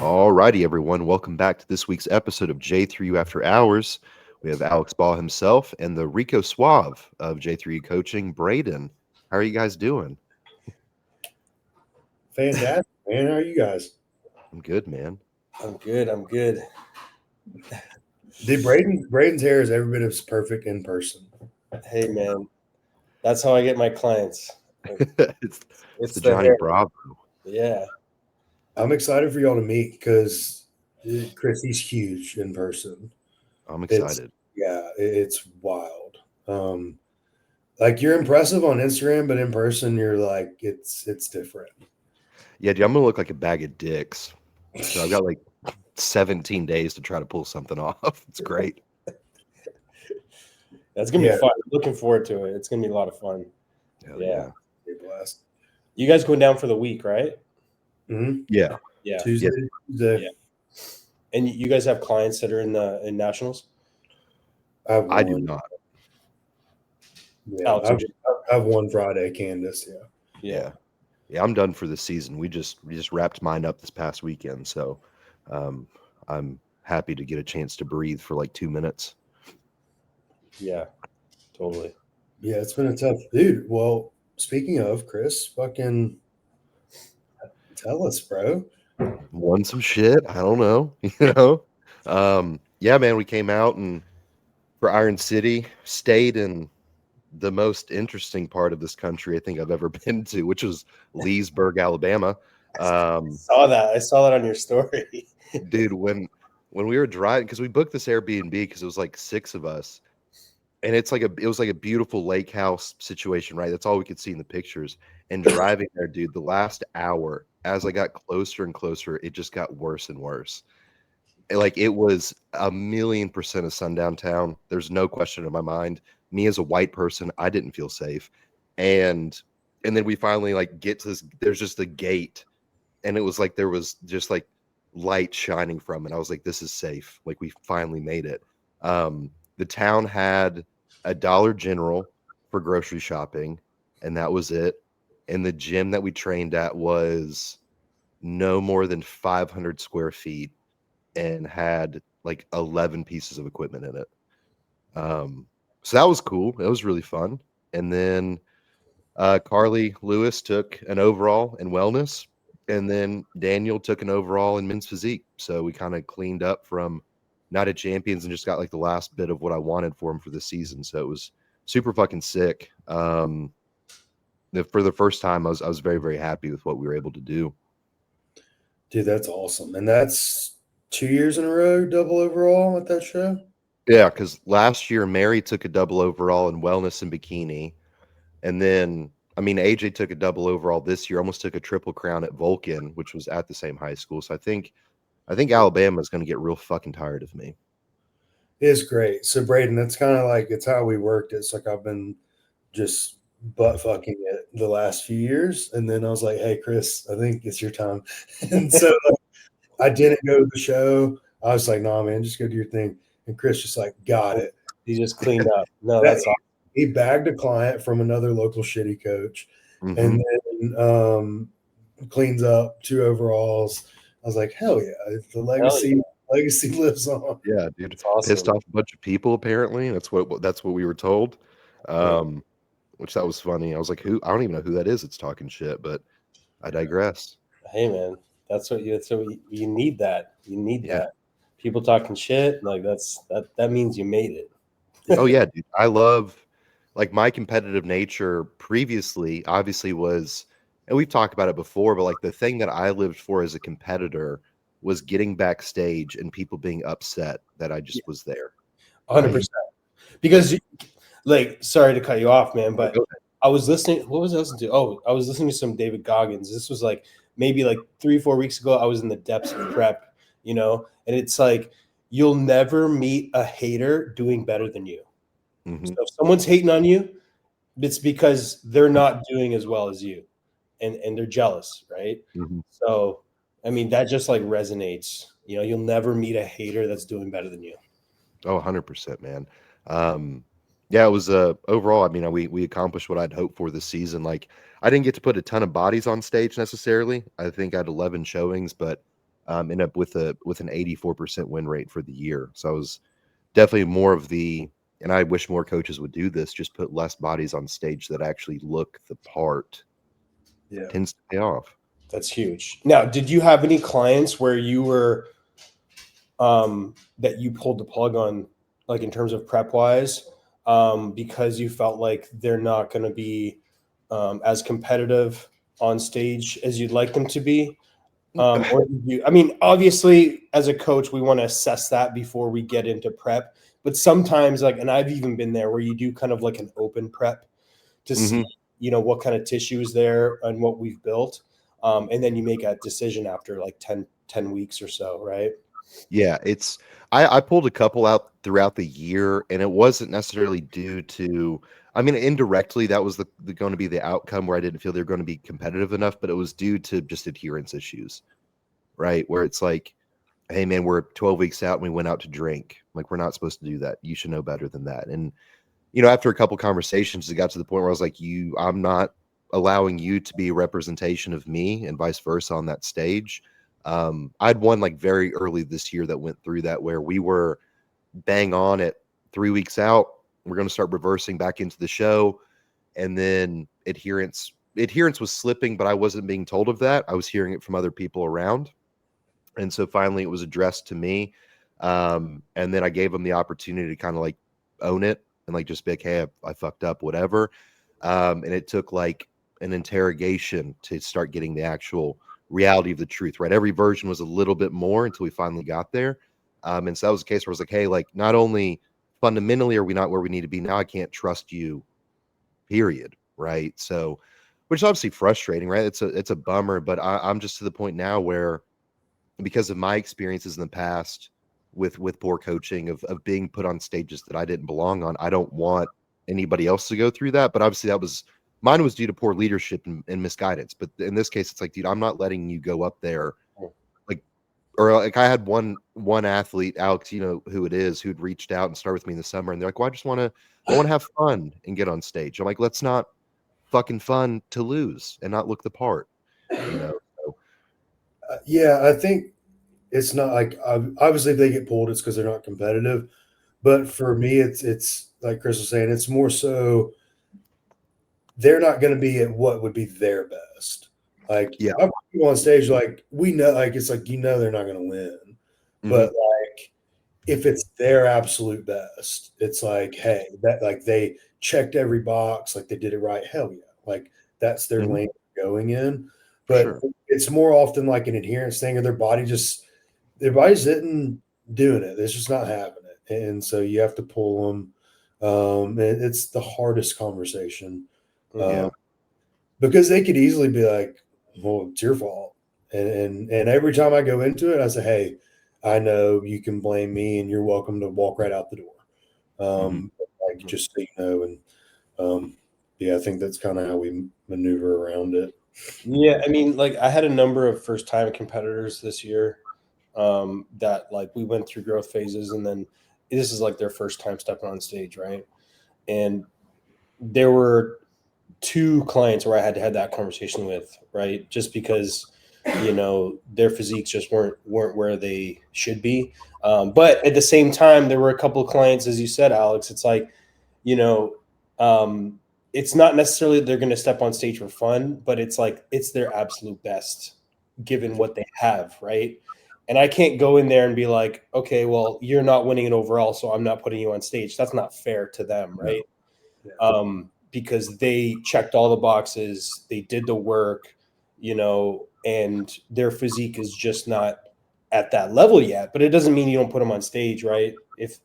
Alrighty, everyone. Welcome back to this week's episode of J3U After Hours. We have Alex Ball himself and the Rico Suave of J3U Coaching, Braden. How are you guys doing? Fantastic, man. How are you guys? I'm good, man. I'm good. Braden's hair is every bit as perfect in person. Hey, man. That's how I get my clients. it's the the Johnny hair. Bravo. Yeah. I'm excited for y'all to meet because Chris, he's huge in person. I'm excited. It's wild. Like you're impressive on Instagram, but in person, you're like it's different. Yeah, dude, I'm gonna look like a bag of dicks. So I've got like 17 days to try to pull something off. It's great. That's gonna be fun. I'm looking forward to it. It's gonna be a lot of fun. Hell yeah. Blast. You guys going down for the week, right? Mm-hmm. Yeah. Tuesday. Yeah. And you guys have clients that are in nationals? I do not. Yeah, I have one Friday, Candace. Yeah, I'm done for the season. We just wrapped mine up this past weekend, so I'm happy to get a chance to breathe for like 2 minutes. Yeah, totally. Yeah, it's been a tough dude. Well, speaking of Chris, fucking tell us, bro. Won some shit. I don't know. Yeah, man, we came out and for Iron City, stayed in the most interesting part of this country I think I've ever been to, which was Leesburg, Alabama. I saw that on your story. Dude, when we were driving, because we booked this Airbnb because it was like 6 of us, and it was like a beautiful lake house situation, right? That's all we could see in the pictures. And driving there, dude, the last hour, as I got closer and closer, it just got worse and worse. Like it was 1,000,000% a sundown town. There's no question in my mind. Me as a white person, I didn't feel safe. And then we finally like get to this, there's just a gate, and it was like there was just like light shining from it. I was like, this is safe. Like we finally made it. The town had a Dollar General for grocery shopping, and that was it. And the gym that we trained at was no more than 500 square feet and had like 11 pieces of equipment in it. So that was cool. It was really fun. And then Carly Lewis took an overall in wellness, and then Daniel took an overall in men's physique. So we kind of cleaned up from Night of Champions and just got like the last bit of what I wanted for him for the season. So it was super fucking sick. For the first time, I was very, very happy with what we were able to do. Dude, that's awesome. And that's 2 years in a row double overall at that show? Yeah, because last year Mary took a double overall in wellness and bikini. And then, I mean, AJ took a double overall this year, almost took a triple crown at Vulcan, which was at the same high school. So I think Alabama's going to get real fucking tired of me. It's great. So, Braden, that's kind of like, it's how we worked. It's like I've been just butt fucking it the last few years. And then I was like, hey, Chris, I think it's your time. And so I didn't go to the show. I was like, nah, man, just go do your thing. And Chris just like, got it. He just cleaned up. No, that's awesome. He bagged a client from another local shitty coach, and then cleans up 2 overalls. I was like, hell yeah, the legacy lives on. Yeah, dude, it's awesome. Pissed off a bunch of people. Apparently, that's what we were told. Which that was funny. I was like, who? I don't even know who that is. It's talking shit, but I digress. Hey, man, that's what you need. That you need that. People talking shit, like that means you made it. Oh yeah, dude. I love, like, my competitive nature previously obviously was, and we've talked about it before, but like the thing that I lived for as a competitor was getting backstage and people being upset that I just was there. 100%. Because, like, sorry to cut you off, man, but I was listening. What was I listening to? Oh, I was listening to some David Goggins. This was like maybe like 3-4 weeks ago. I was in the depths of prep, and it's like you'll never meet a hater doing better than you. Mm-hmm. So if someone's hating on you, it's because they're not doing as well as you, and they're jealous, right? Mm-hmm. So, I mean, that just like resonates. You'll never meet a hater that's doing better than you. Oh, 100%, man. Yeah, it was overall, I mean, we accomplished what I'd hoped for this season. Like, I didn't get to put a ton of bodies on stage necessarily. I think I had 11 showings, but ended up with an 84% win rate for the year. So I was definitely more of the, and I wish more coaches would do this, just put less bodies on stage that actually look the part. Yeah. Tends to pay off. That's huge. Now, did you have any clients where you were that you pulled the plug on, like in terms of prep wise, because you felt like they're not going to be as competitive on stage as you'd like them to be? Or did you, I mean, obviously, as a coach, we want to assess that before we get into prep. But sometimes, like, and I've even been there where you do kind of like an open prep to see, you know, what kind of tissue is there and what we've built. And then you make a decision after like 10 weeks or so, right? Yeah, it's I pulled a couple out throughout the year, and it wasn't necessarily due to, I mean, indirectly that was the going to be the outcome where I didn't feel they were going to be competitive enough, but it was due to just adherence issues, right? Where it's like, hey man, we're 12 weeks out and we went out to drink. Like, we're not supposed to do that. You should know better than that. And you know, after a couple conversations, it got to the point where I was like, I'm not allowing you to be a representation of me and vice versa on that stage. I'd one like very early this year that went through that where we were bang on at 3 weeks out. We're going to start reversing back into the show. And then adherence was slipping, but I wasn't being told of that. I was hearing it from other people around. And so finally it was addressed to me. And then I gave them the opportunity to kind of like own it and like just be like, hey, I fucked up, whatever. And it took like an interrogation to start getting the actual reality of the truth, right? Every version was a little bit more until we finally got there. And so that was a case where I was like, hey, like, not only fundamentally are we not where we need to be, now I can't trust you, period. Right. So, which is obviously frustrating, right? It's a bummer, but I'm just to the point now where, because of my experiences in the past with poor coaching of being put on stages that I didn't belong on, I don't want anybody else to go through that. But obviously mine was due to poor leadership and misguidance. But in this case, it's like, dude, I'm not letting you go up there. Like, or like I had one athlete, Alex, you know who it is, who'd reached out and started with me in the summer, and they're like, well, I want to have fun and get on stage. I'm like, let's not fucking fun to lose and not look the part, you know? So, Yeah, I think it's not like obviously if they get pulled, it's because they're not competitive. But for me, it's like Chris was saying, it's more so they're not going to be at what would be their best. Like, yeah. I'm on stage, like we know, like it's like they're not going to win, but like if it's their absolute best, it's like, hey, that like they checked every box, like they did it right. Hell yeah, like that's their lane going in. But Sure. it's more often like an adherence thing, or their body's isn't doing it. It's just not having it, and so you have to pull them. And it's the hardest conversation Yeah. because they could easily be like, "Well, it's your fault," and every time I go into it, I say, "Hey, I know you can blame me, and you're welcome to walk right out the door." Like just so you know, and yeah, I think that's kind of how we maneuver around it. Yeah, I mean, like I had a number of first time competitors this year that like we went through growth phases, and then this is like their first time stepping on stage, right? And there were two clients where I had to have that conversation with, right? Just because, you know, their physiques just weren't where they should be. But at the same time, there were a couple of clients, as you said, Alex. It's like, you know, it's not necessarily they're going to step on stage for fun, but it's like it's their absolute best given what they have, right? And I can't go in there and be like, okay, well, you're not winning it overall, so I'm not putting you on stage. That's not fair to them, right? Yeah. Because they checked all the boxes, they did the work, you know, and their physique is just not at that level yet. But it doesn't mean you don't put them on stage, right? If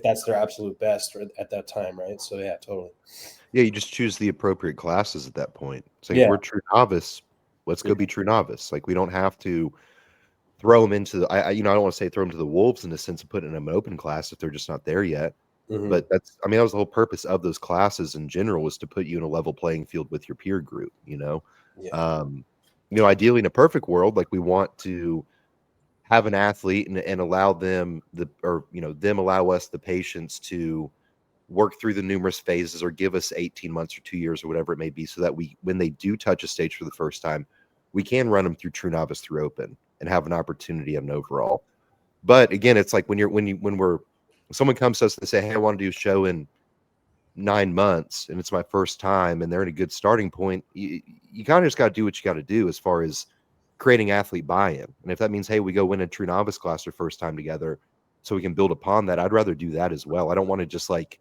that's their absolute best or at that time, right? So yeah, totally. Yeah, you just choose the appropriate classes at that point. It's like, if Yeah. we're true novice, let's go be true novice. Like, we don't have to throw them into the, I don't want to say throw them to the wolves in the sense of putting them in an open class if they're just not there yet. But that was the whole purpose of those classes in general, was to put you in a level playing field with your peer group, you know? Yeah. Ideally in a perfect world, like, we want to have an athlete and allow them them allow us the patience to work through the numerous phases, or give us 18 months or 2 years or whatever it may be, so that when they do touch a stage for the first time, we can run them through true novice through open. and have an opportunity at an overall. But again, it's like when someone comes to us and they say, hey, I want to do a show in 9 months and it's my first time and they're at a good starting point, you kind of just got to do what you got to do as far as creating athlete buy-in. And if that means, hey, we go win a true novice class our first time together so we can build upon that, I'd rather do that as well. I don't want to just like,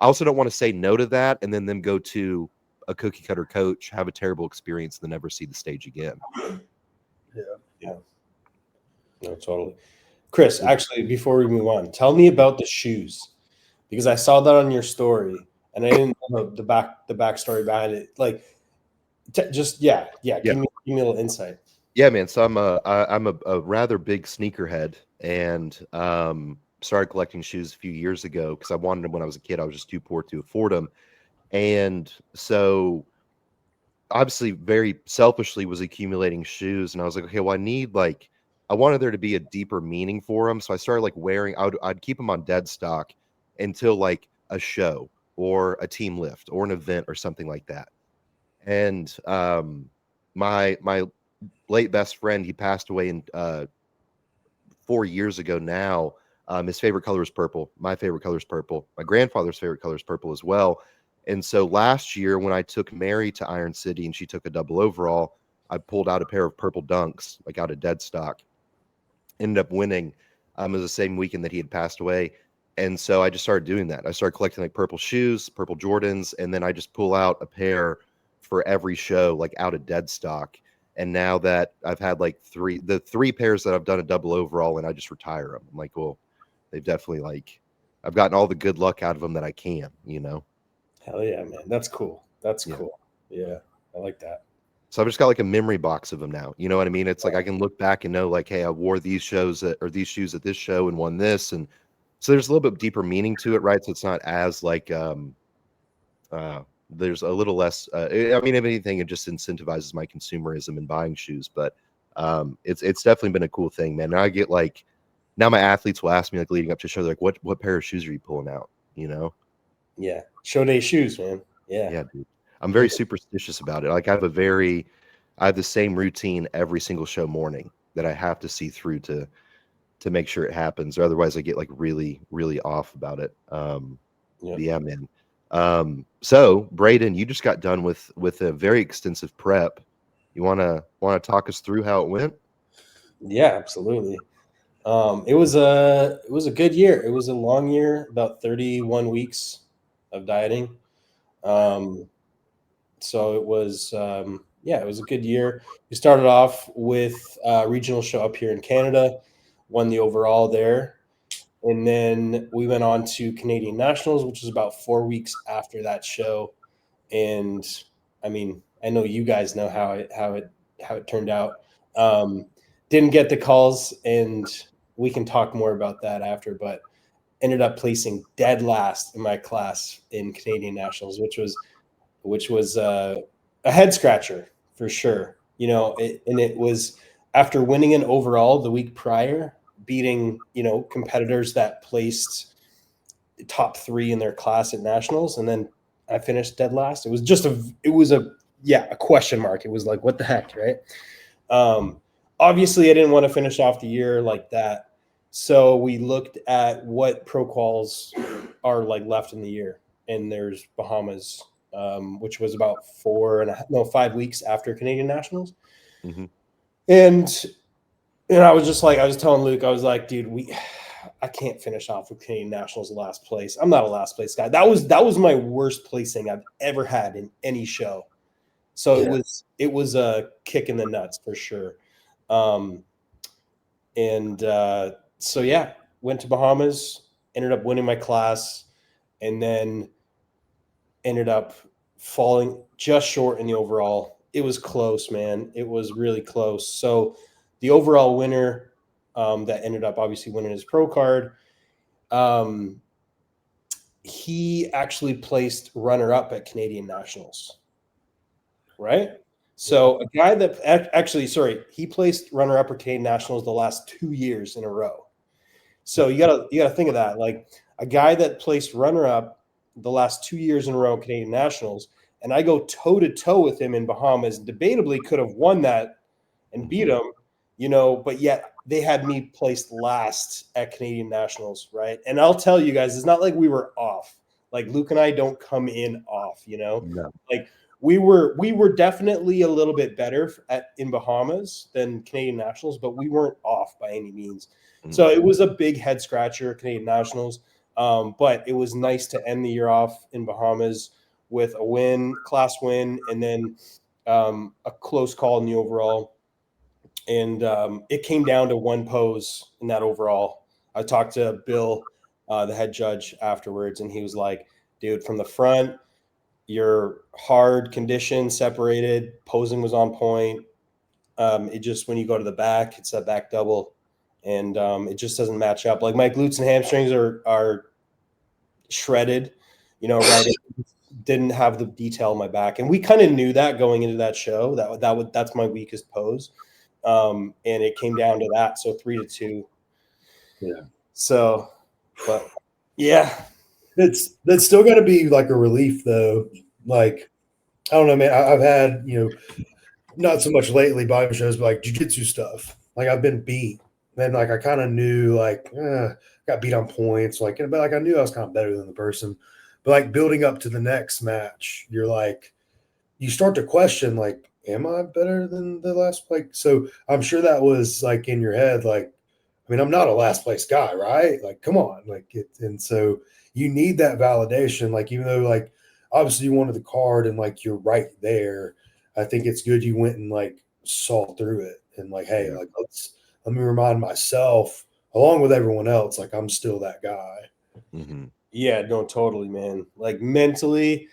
I also don't want to say no to that and then them go to a cookie cutter coach, have a terrible experience, and then never see the stage again. Yeah. No, totally. Chris, actually, before we move on, tell me about the shoes, because I saw that on your story and I didn't know the backstory behind it. Like, just give me a little insight. Yeah, man. So I'm a rather big sneakerhead, and started collecting shoes a few years ago because I wanted them when I was a kid. I was just too poor to afford them, and so obviously very selfishly was accumulating shoes. And I was like, okay, well, I wanted there to be a deeper meaning for them, so I started like wearing. I'd keep them on dead stock until like a show or a team lift or an event or something like that. And my late best friend, he passed away in 4 years ago now. His favorite color is purple. My favorite color is purple. My grandfather's favorite color is purple as well. And so last year, when I took Mary to Iron City and she took a double overall, I pulled out a pair of purple dunks, like out of dead stock. Ended up winning. It was the same weekend that he had passed away. And so I just started doing that. I started collecting like purple shoes, purple Jordans, and then I just pull out a pair for every show, like out of dead stock. And now that I've had like the three pairs that I've done a double overall and I just retire them. I'm like, well, they've definitely like, I've gotten all the good luck out of them that I can, you know? Hell yeah, man. That's cool. That's Yeah. cool. Yeah. I like that. So I've just got like a memory box of them now. You know what I mean? It's like I can look back and know like, hey, I wore these shoes at this show and won this. And so there's a little bit deeper meaning to it, right? So it's not as like there's a little less I mean, if anything, it just incentivizes my consumerism in buying shoes. But it's definitely been a cool thing, man. And I get like, now my athletes will ask me like leading up to show, they're like, what pair of shoes are you pulling out? You know? Yeah. Show day shoes, man. Yeah. Yeah, dude. I'm very superstitious about it. Like I have the same routine every single show morning that I have to see through to make sure it happens, or otherwise I get like really, really off about it. Yeah, man. So Braden, you just got done with a very extensive prep. You wanna talk us through how it went? Yeah, absolutely. It was a good year. It was a long year, about 31 weeks of dieting. So it was it was a good year. We started off with a regional show up here in Canada, won the overall there. And then we went on to Canadian Nationals, which was about 4 weeks after that show. And I mean, I know you guys know how it turned out. Didn't get the calls, and we can talk more about that after, but ended up placing dead last in my class in Canadian Nationals, which was a head scratcher for sure. You know, it was after winning an overall the week prior, beating, competitors that placed top 3 in their class at nationals, and then I finished dead last. It was a question mark. It was like, what the heck, right? Obviously I didn't want to finish off the year like that. So we looked at what pro quals are like left in the year, and there's Bahamas, which was about 5 weeks after Canadian Nationals. Mm-hmm. And I was just like, I was telling Luke, I was like, dude, I can't finish off with Canadian Nationals last place. I'm not a last place guy. That was my worst placing I've ever had in any show. So it was a kick in the nuts for sure. So yeah, went to Bahamas, ended up winning my class, and then ended up falling just short in the overall. It was close, man. It was really close. So the overall winner that ended up obviously winning his pro card, he actually placed runner-up at Canadian Nationals, right? So a guy that he placed runner-up at Canadian Nationals the last 2 years in a row. So you gotta think of that. Like a guy that placed runner-up the last 2 years in a row at Canadian Nationals, and I go toe-to-toe with him in Bahamas, debatably could have won that and beat him. you know, but yet they had me placed last at Canadian Nationals, right? And I'll tell you guys, it's not like we were off. Like Luke and I don't come in off, you know. No. Like we were definitely a little bit better in Bahamas than Canadian Nationals, but we weren't off by any means. So it was a big head scratcher, Canadian Nationals. But it was nice to end the year off in Bahamas with a win, class win, and then a close call in the overall. And it came down to one pose in that overall. I talked to Bill, the head judge, afterwards, and he was like, dude, from the front, you're hard, conditioned, separated, posing was on point. It just, when you go to the back, it's that back double, and it just doesn't match up. Like my glutes and hamstrings are shredded, you know, right? It didn't have the detail in my back, and we kind of knew that going into that show. That's my weakest pose. And it came down to that. So 3-2. Yeah. So, but yeah, that's still got to be like a relief though. Like, I don't know, man. I've had, you know, not so much lately body shows, but like jiu-jitsu stuff. Like I've been beat. Then like I kind of knew like got beat on points. Like, but like I knew I was kind of better than the person. But like building up to the next match, you're like, you start to question like, am I better than the last? Like, so I'm sure that was like in your head, like, I mean, I'm not a last place guy, right? Like, come on, like it. And so you need that validation. Like, even though like obviously you wanted the card and like you're right there, I think it's good you went and like saw through it and like, hey, like let me remind myself along with everyone else, like I'm still that guy. Mm-hmm. Yeah, no, totally, man. Like mentally,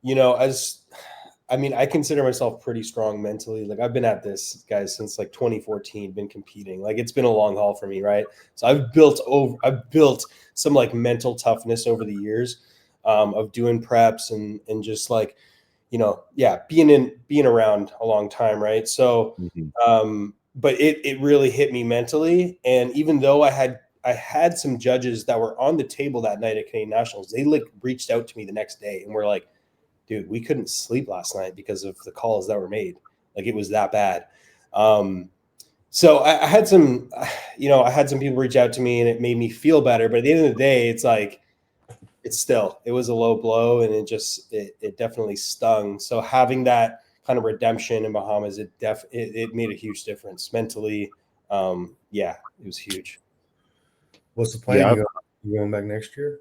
you know, I consider myself pretty strong mentally. Like I've been at this, guys, since like 2014, been competing. Like it's been a long haul for me, right? So I've built some like mental toughness over the years of doing preps and just like, you know, yeah, being around a long time, right? So, but it really hit me mentally. And even though I had some judges that were on the table that night at Canadian Nationals, they like reached out to me the next day and were like, dude, we couldn't sleep last night because of the calls that were made. Like it was that bad. So I had some, you know, I had some people reach out to me and it made me feel better. But at the end of the day, it's like, it was a low blow and it definitely stung. So having that kind of redemption in Bahamas, it made a huge difference mentally. Yeah, it was huge. What's the plan? Yeah. You going back next year?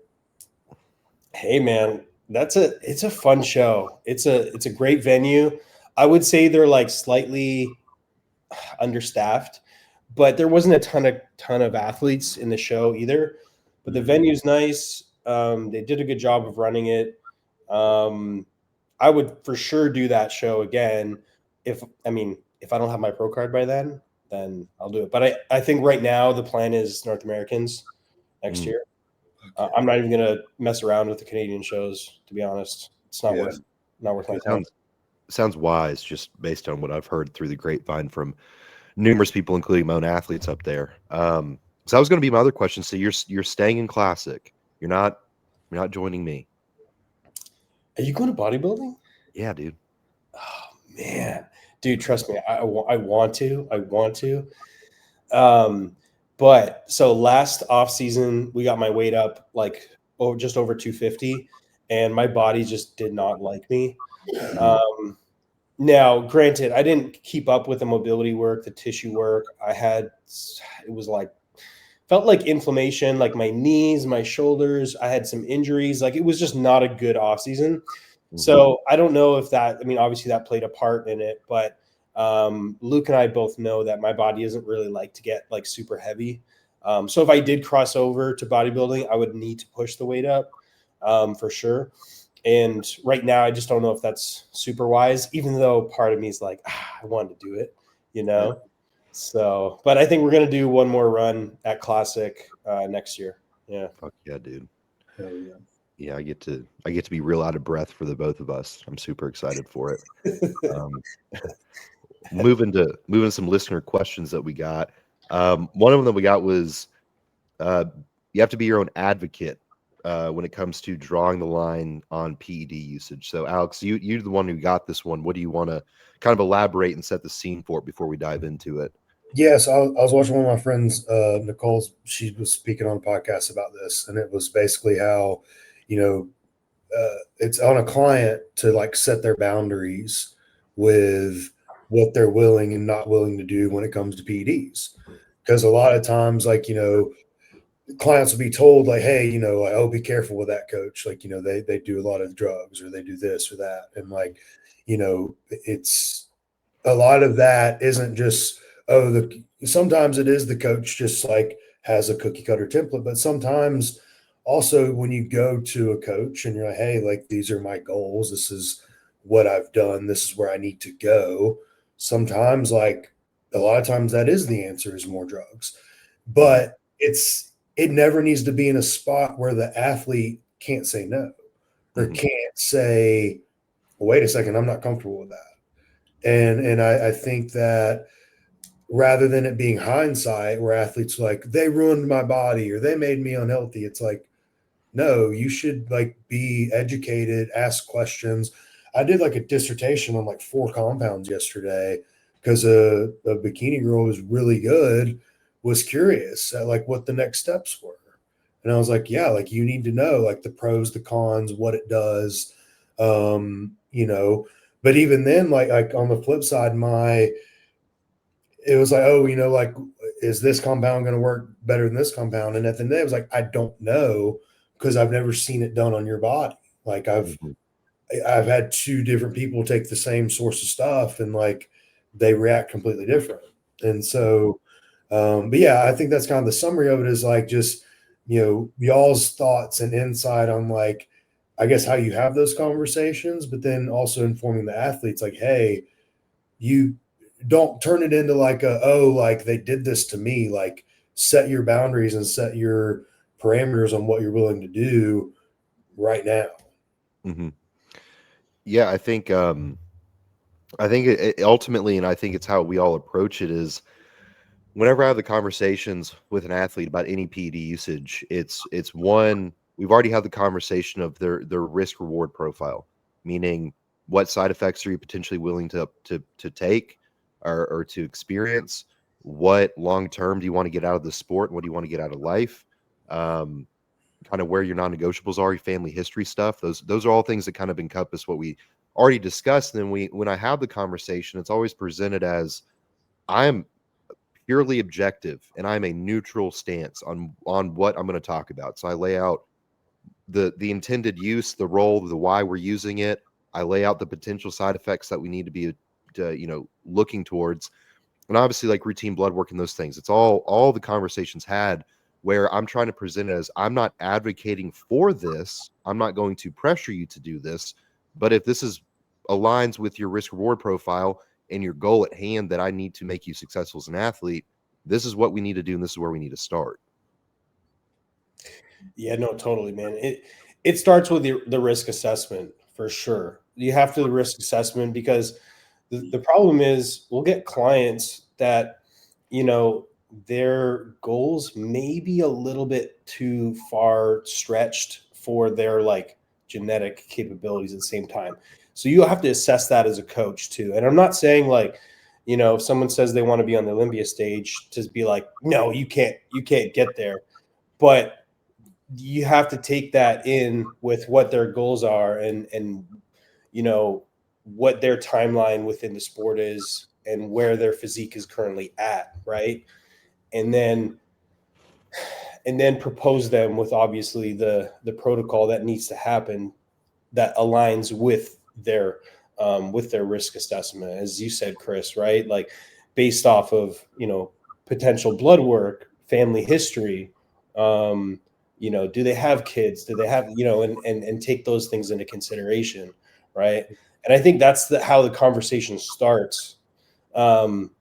Hey man, it's a fun show. It's a great venue. I would say they're like slightly understaffed, but there wasn't a ton of athletes in the show either. But the venue's nice. They did a good job of running it. I would for sure do that show again if I don't have my pro card by then I'll do it. But I think right now the plan is North Americans next year. I'm not even gonna mess around with the Canadian shows, to be honest. It's not worth my time. Sounds wise, just based on what I've heard through the grapevine from numerous people, including my own athletes up there. So that was going to be my other question. So you're staying in Classic. You're not joining me. Are you going to bodybuilding? Yeah, dude. Oh man, dude, trust me, I want to. But so last off season, we got my weight up like just over 250, and my body just did not like me. Now, granted, I didn't keep up with the mobility work, the tissue work. It was like, felt like inflammation, like my knees, my shoulders. I had some injuries. Like it was just not a good off season. So I don't know if obviously that played a part in it, but Luke and I both know that my body doesn't really like to get like super heavy. So if I did cross over to bodybuilding, I would need to push the weight up for sure. And right now, I just don't know if that's super wise, even though part of me is like, I wanted to do it, you know? Yeah. So, but I think we're going to do one more run at Classic next year. Yeah. Fuck yeah, dude. Hell yeah. Yeah, I get to be real out of breath for the both of us. I'm super excited for it. Moving some listener questions that we got. One of them that we got was you have to be your own advocate when it comes to drawing the line on PED usage. So Alex, you're the one who got this one. What do you want to kind of elaborate and set the scene for it before we dive into it? Yes, I was watching one of my friends, Nicole's. She was speaking on a podcast about this, and it was basically how, you know, it's on a client to like set their boundaries with what they're willing and not willing to do when it comes to PEDs. Because a lot of times, like, clients will be told like, hey, like, oh, be careful with that coach. Like, they do a lot of drugs or they do this or that. And like, it's a lot of that isn't just, oh, sometimes it is the coach just like has a cookie cutter template, but sometimes also when you go to a coach and you're like, hey, like these are my goals, this is what I've done, this is where I need to go. Sometimes, like a lot of times, that is the answer is more drugs, Mhm. but it never needs to be in a spot where the athlete can't say no or Mhm. can't say, well, wait a second, I'm not comfortable with that. And I think that rather than it being hindsight where athletes are like, they ruined my body or they made me unhealthy, it's like, no, you should like be educated, ask questions. I did like a dissertation on like 4 compounds yesterday because a bikini girl was really good, was curious at like what the next steps were. And I was like, yeah, like you need to know like the pros, the cons, what it does. Um, you know, but even then, like on the flip side, it was like, oh, like, is this compound going to work better than this compound? And at the end of the day, it was like, I don't know because I've never seen it done on your body. Like Mhm. I've had 2 different people take the same source of stuff and like they react completely different. And so, but yeah, I think that's kind of the summary of it is like just, y'all's thoughts and insight on like, I guess how you have those conversations, but then also informing the athletes like, hey, you don't turn it into like like they did this to me. Like set your boundaries and set your parameters on what you're willing to do right now. Mhm. Yeah, I think it ultimately, and I think it's how we all approach it is whenever I have the conversations with an athlete about any PD usage, it's one, we've already had the conversation of their risk reward profile, meaning what side effects are you potentially willing to take or to experience? What long term do you want to get out of the sport? What do you want to get out of life? Um, kind of where your non-negotiables are, your family history stuff. Those are all things that kind of encompass what we already discussed. And then when I have the conversation, it's always presented as I'm purely objective and I'm a neutral stance on what I'm going to talk about. So I lay out the intended use, the role, the why we're using it. I lay out the potential side effects that we need to be looking towards. And obviously like routine blood work and those things. It's all the conversations had where I'm trying to present it as I'm not advocating for this. I'm not going to pressure you to do this, but if this is aligns with your risk reward profile and your goal at hand that I need to make you successful as an athlete, this is what we need to do and this is where we need to start. Yeah, no, totally, man. It starts with the risk assessment for sure. You have to do the risk assessment because the problem is we'll get clients that, you know, their goals may be a little bit too far stretched for their like genetic capabilities at the same time. So you have to assess that as a coach too. And I'm not saying like, if someone says they want to be on the Olympia stage, to be like, no, you can't get there. But you have to take that in with what their goals are and you know what their timeline within the sport is and where their physique is currently at, right? and then and then propose them with obviously the protocol that needs to happen that aligns with their risk assessment, as you said, Chris, right? Like based off of potential blood work, family history, do they have kids? Do they have and take those things into consideration, right? And I think that's how the conversation starts. Um,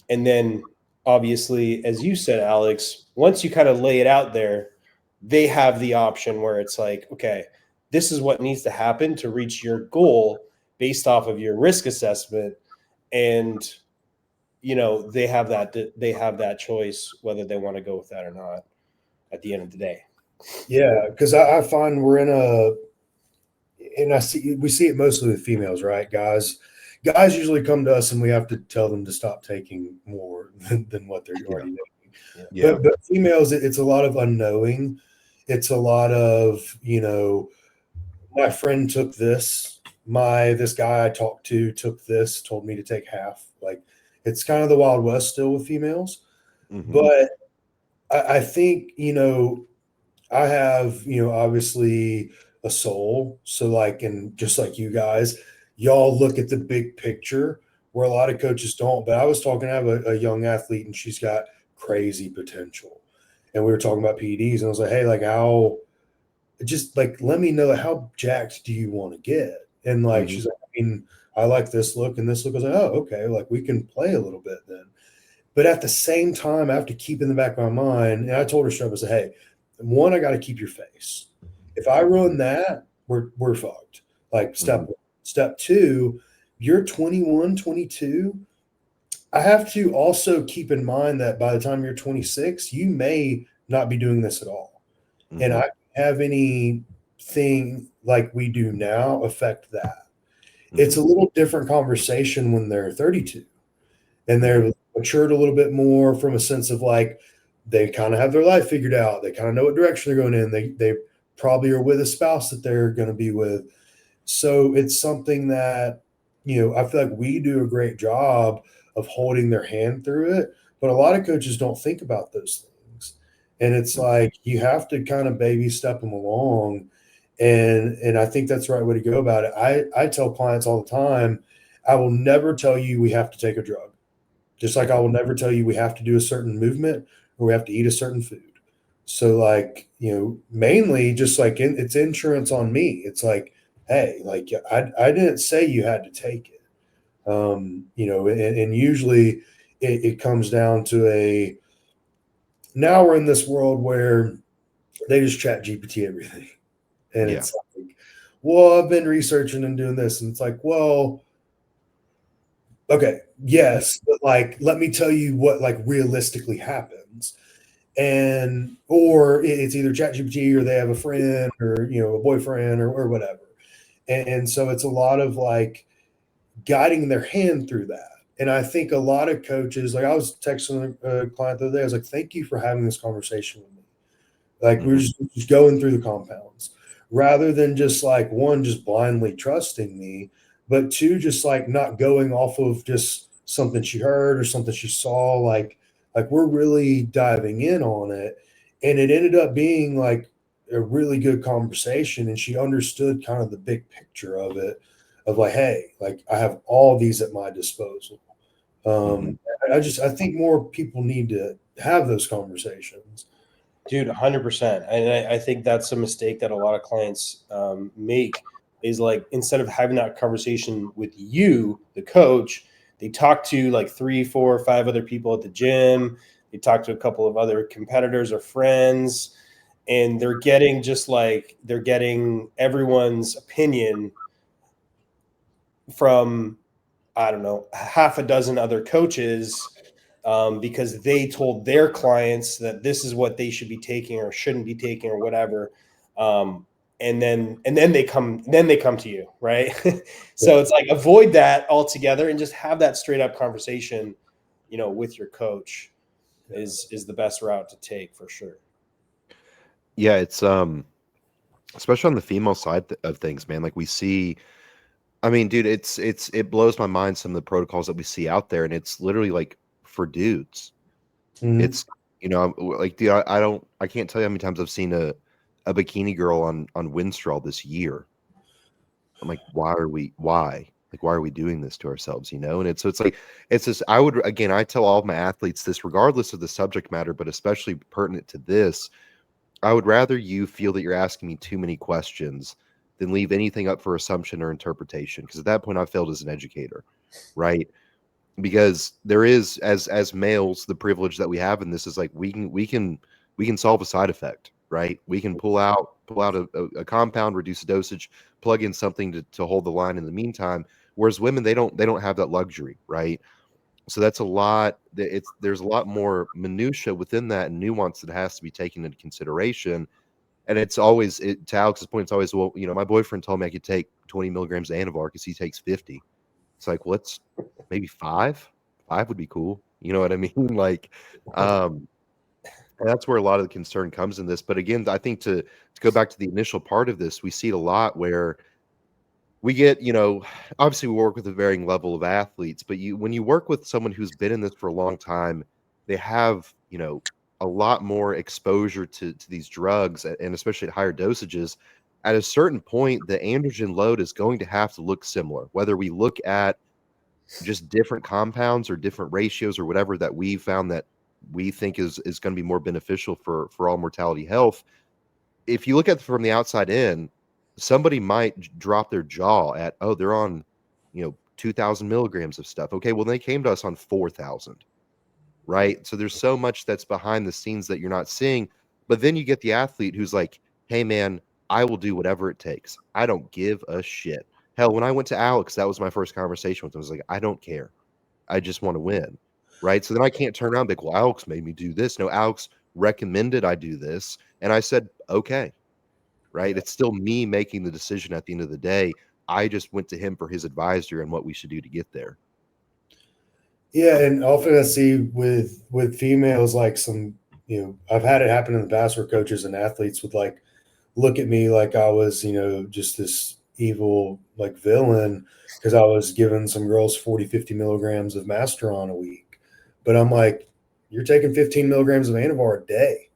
and then obviously, as you said, Alex, once you kind of lay it out there, they have the option where it's like, okay, this is what needs to happen to reach your goal based off of your risk assessment. And they have that choice whether they want to go with that or not at the end of the day. Yeah, because I find we're in a, and we see it mostly with females, right, guys? guys usually come to us and we have to tell them to stop taking more than what they're already taking. Yeah. But females, it's a lot of unknowing. It's a lot of, my friend took this. This guy I talked to took this, told me to take half. Like, it's kind of the Wild West still with females. But I think, I have, obviously a soul. So, like, and just like you guys, y'all look at the big picture where a lot of coaches don't. But I was talking, I have a young athlete and she's got crazy potential. And we were talking about PEDs, and I was like, hey, like, just like, let me know, how jacked do you want to get? And like, she's like, I mean, I like this look and this look. I was like, oh, okay, like we can play a little bit then. But at the same time, I have to keep in the back of my mind. And I told her straight up, I said, hey, one, I got to keep your face. If I ruin that, we're fucked. Like, step one. Step two, you're 21, 22. I have to also keep in mind that by the time you're 26, you may not be doing this at all. And I have anything like we do now affect that. It's a little different conversation when they're 32 and they're matured a little bit more from a sense of like, they kind of have their life figured out. They kind of know what direction they're going in. They probably are with a spouse that they're going to be with. So it's something that, I feel like we do a great job of holding their hand through it, but a lot of coaches don't think about those things. And it's like, you have to kind of baby step them along. And I think that's the right way to go about it. I tell clients all the time, I will never tell you we have to take a drug. Just like I will never tell you we have to do a certain movement or we have to eat a certain food. So like, mainly just like it's insurance on me. It's like, hey, like I didn't say you had to take it. And usually it comes down to now we're in this world where they just chat GPT everything. And it's like, well, I've been researching and doing this. And it's like, well, okay, yes, but like, let me tell you what like realistically happens. And or it's either ChatGPT or they have a friend or a boyfriend or whatever. And so it's a lot of like guiding their hand through that. And I think a lot of coaches, like I was texting a client the other day, I was like, thank you for having this conversation with me. Like we're just going through the compounds rather than just like one, just blindly trusting me, but two, just like not going off of just something she heard or something she saw. Like we're really diving in on it. And it ended up being like a really good conversation. And she understood kind of the big picture of it, of like, hey, like I have all these at my disposal. I think more people need to have those conversations. Dude, 100%. And I think that's a mistake that a lot of clients make is like, instead of having that conversation with you, the coach, they talk to like 3, 4, 5 other people at the gym. They talk to a couple of other competitors or friends, and they're getting everyone's opinion from, I don't know, half a dozen other coaches because they told their clients that this is what they should be taking or shouldn't be taking or whatever. And then they come to you, right? So it's like, avoid that altogether and just have that straight up conversation, with your coach is the best route to take for sure. Yeah, it's especially on the female side of things, man. Like we see, I mean, dude, it blows my mind some of the protocols that we see out there, and it's literally like for dudes. It's like, dude, I can't tell you how many times I've seen a bikini girl on Winstrol this year. I'm like, why are we doing this to ourselves, And it's like, it's just, I tell all of my athletes this, regardless of the subject matter, but especially pertinent to this, I would rather you feel that you're asking me too many questions than leave anything up for assumption or interpretation. Because at that point, I failed as an educator, right? Because there is, as males, the privilege that we have in this is like we can solve a side effect, right? We can pull out a compound, reduce the dosage, plug in something to hold the line in the meantime. Whereas women, they don't have that luxury, right? So that's a lot. There's a lot more minutia within that and nuance that has to be taken into consideration. And it's always, to Alex's point, it's always, well, my boyfriend told me I could take 20 milligrams of Anavar because he takes 50. It's like, what's maybe 5? 5 would be cool. You know what I mean? Like, and that's where a lot of the concern comes in this. But again, I think to go back to the initial part of this, we see it a lot where we get, obviously we work with a varying level of athletes, but when you work with someone who's been in this for a long time, they have, a lot more exposure to these drugs and especially at higher dosages. At a certain point, the androgen load is going to have to look similar, whether we look at just different compounds or different ratios or whatever that we found that we think is going to be more beneficial for all mortality health. If you look at it from the outside in, somebody might drop their jaw at, oh, they're on, 2,000 milligrams of stuff. Okay, well, they came to us on 4,000, right? So there's so much that's behind the scenes that you're not seeing. But then you get the athlete who's like, hey, man, I will do whatever it takes. I don't give a shit. Hell, when I went to Alex, that was my first conversation with him. I was like, I don't care. I just want to win, right? So then I can't turn around and be like, well, Alex made me do this. No, Alex recommended I do this. And I said, okay, right? It's still me making the decision at the end of the day. I just went to him for his advisory on what we should do to get there. Yeah, and often I see with females like some, I've had it happen in the past where coaches and athletes would like look at me like I was, just this evil like villain because I was giving some girls 40, 50 milligrams of Masteron a week. But I'm like, you're taking 15 milligrams of Anavar a day.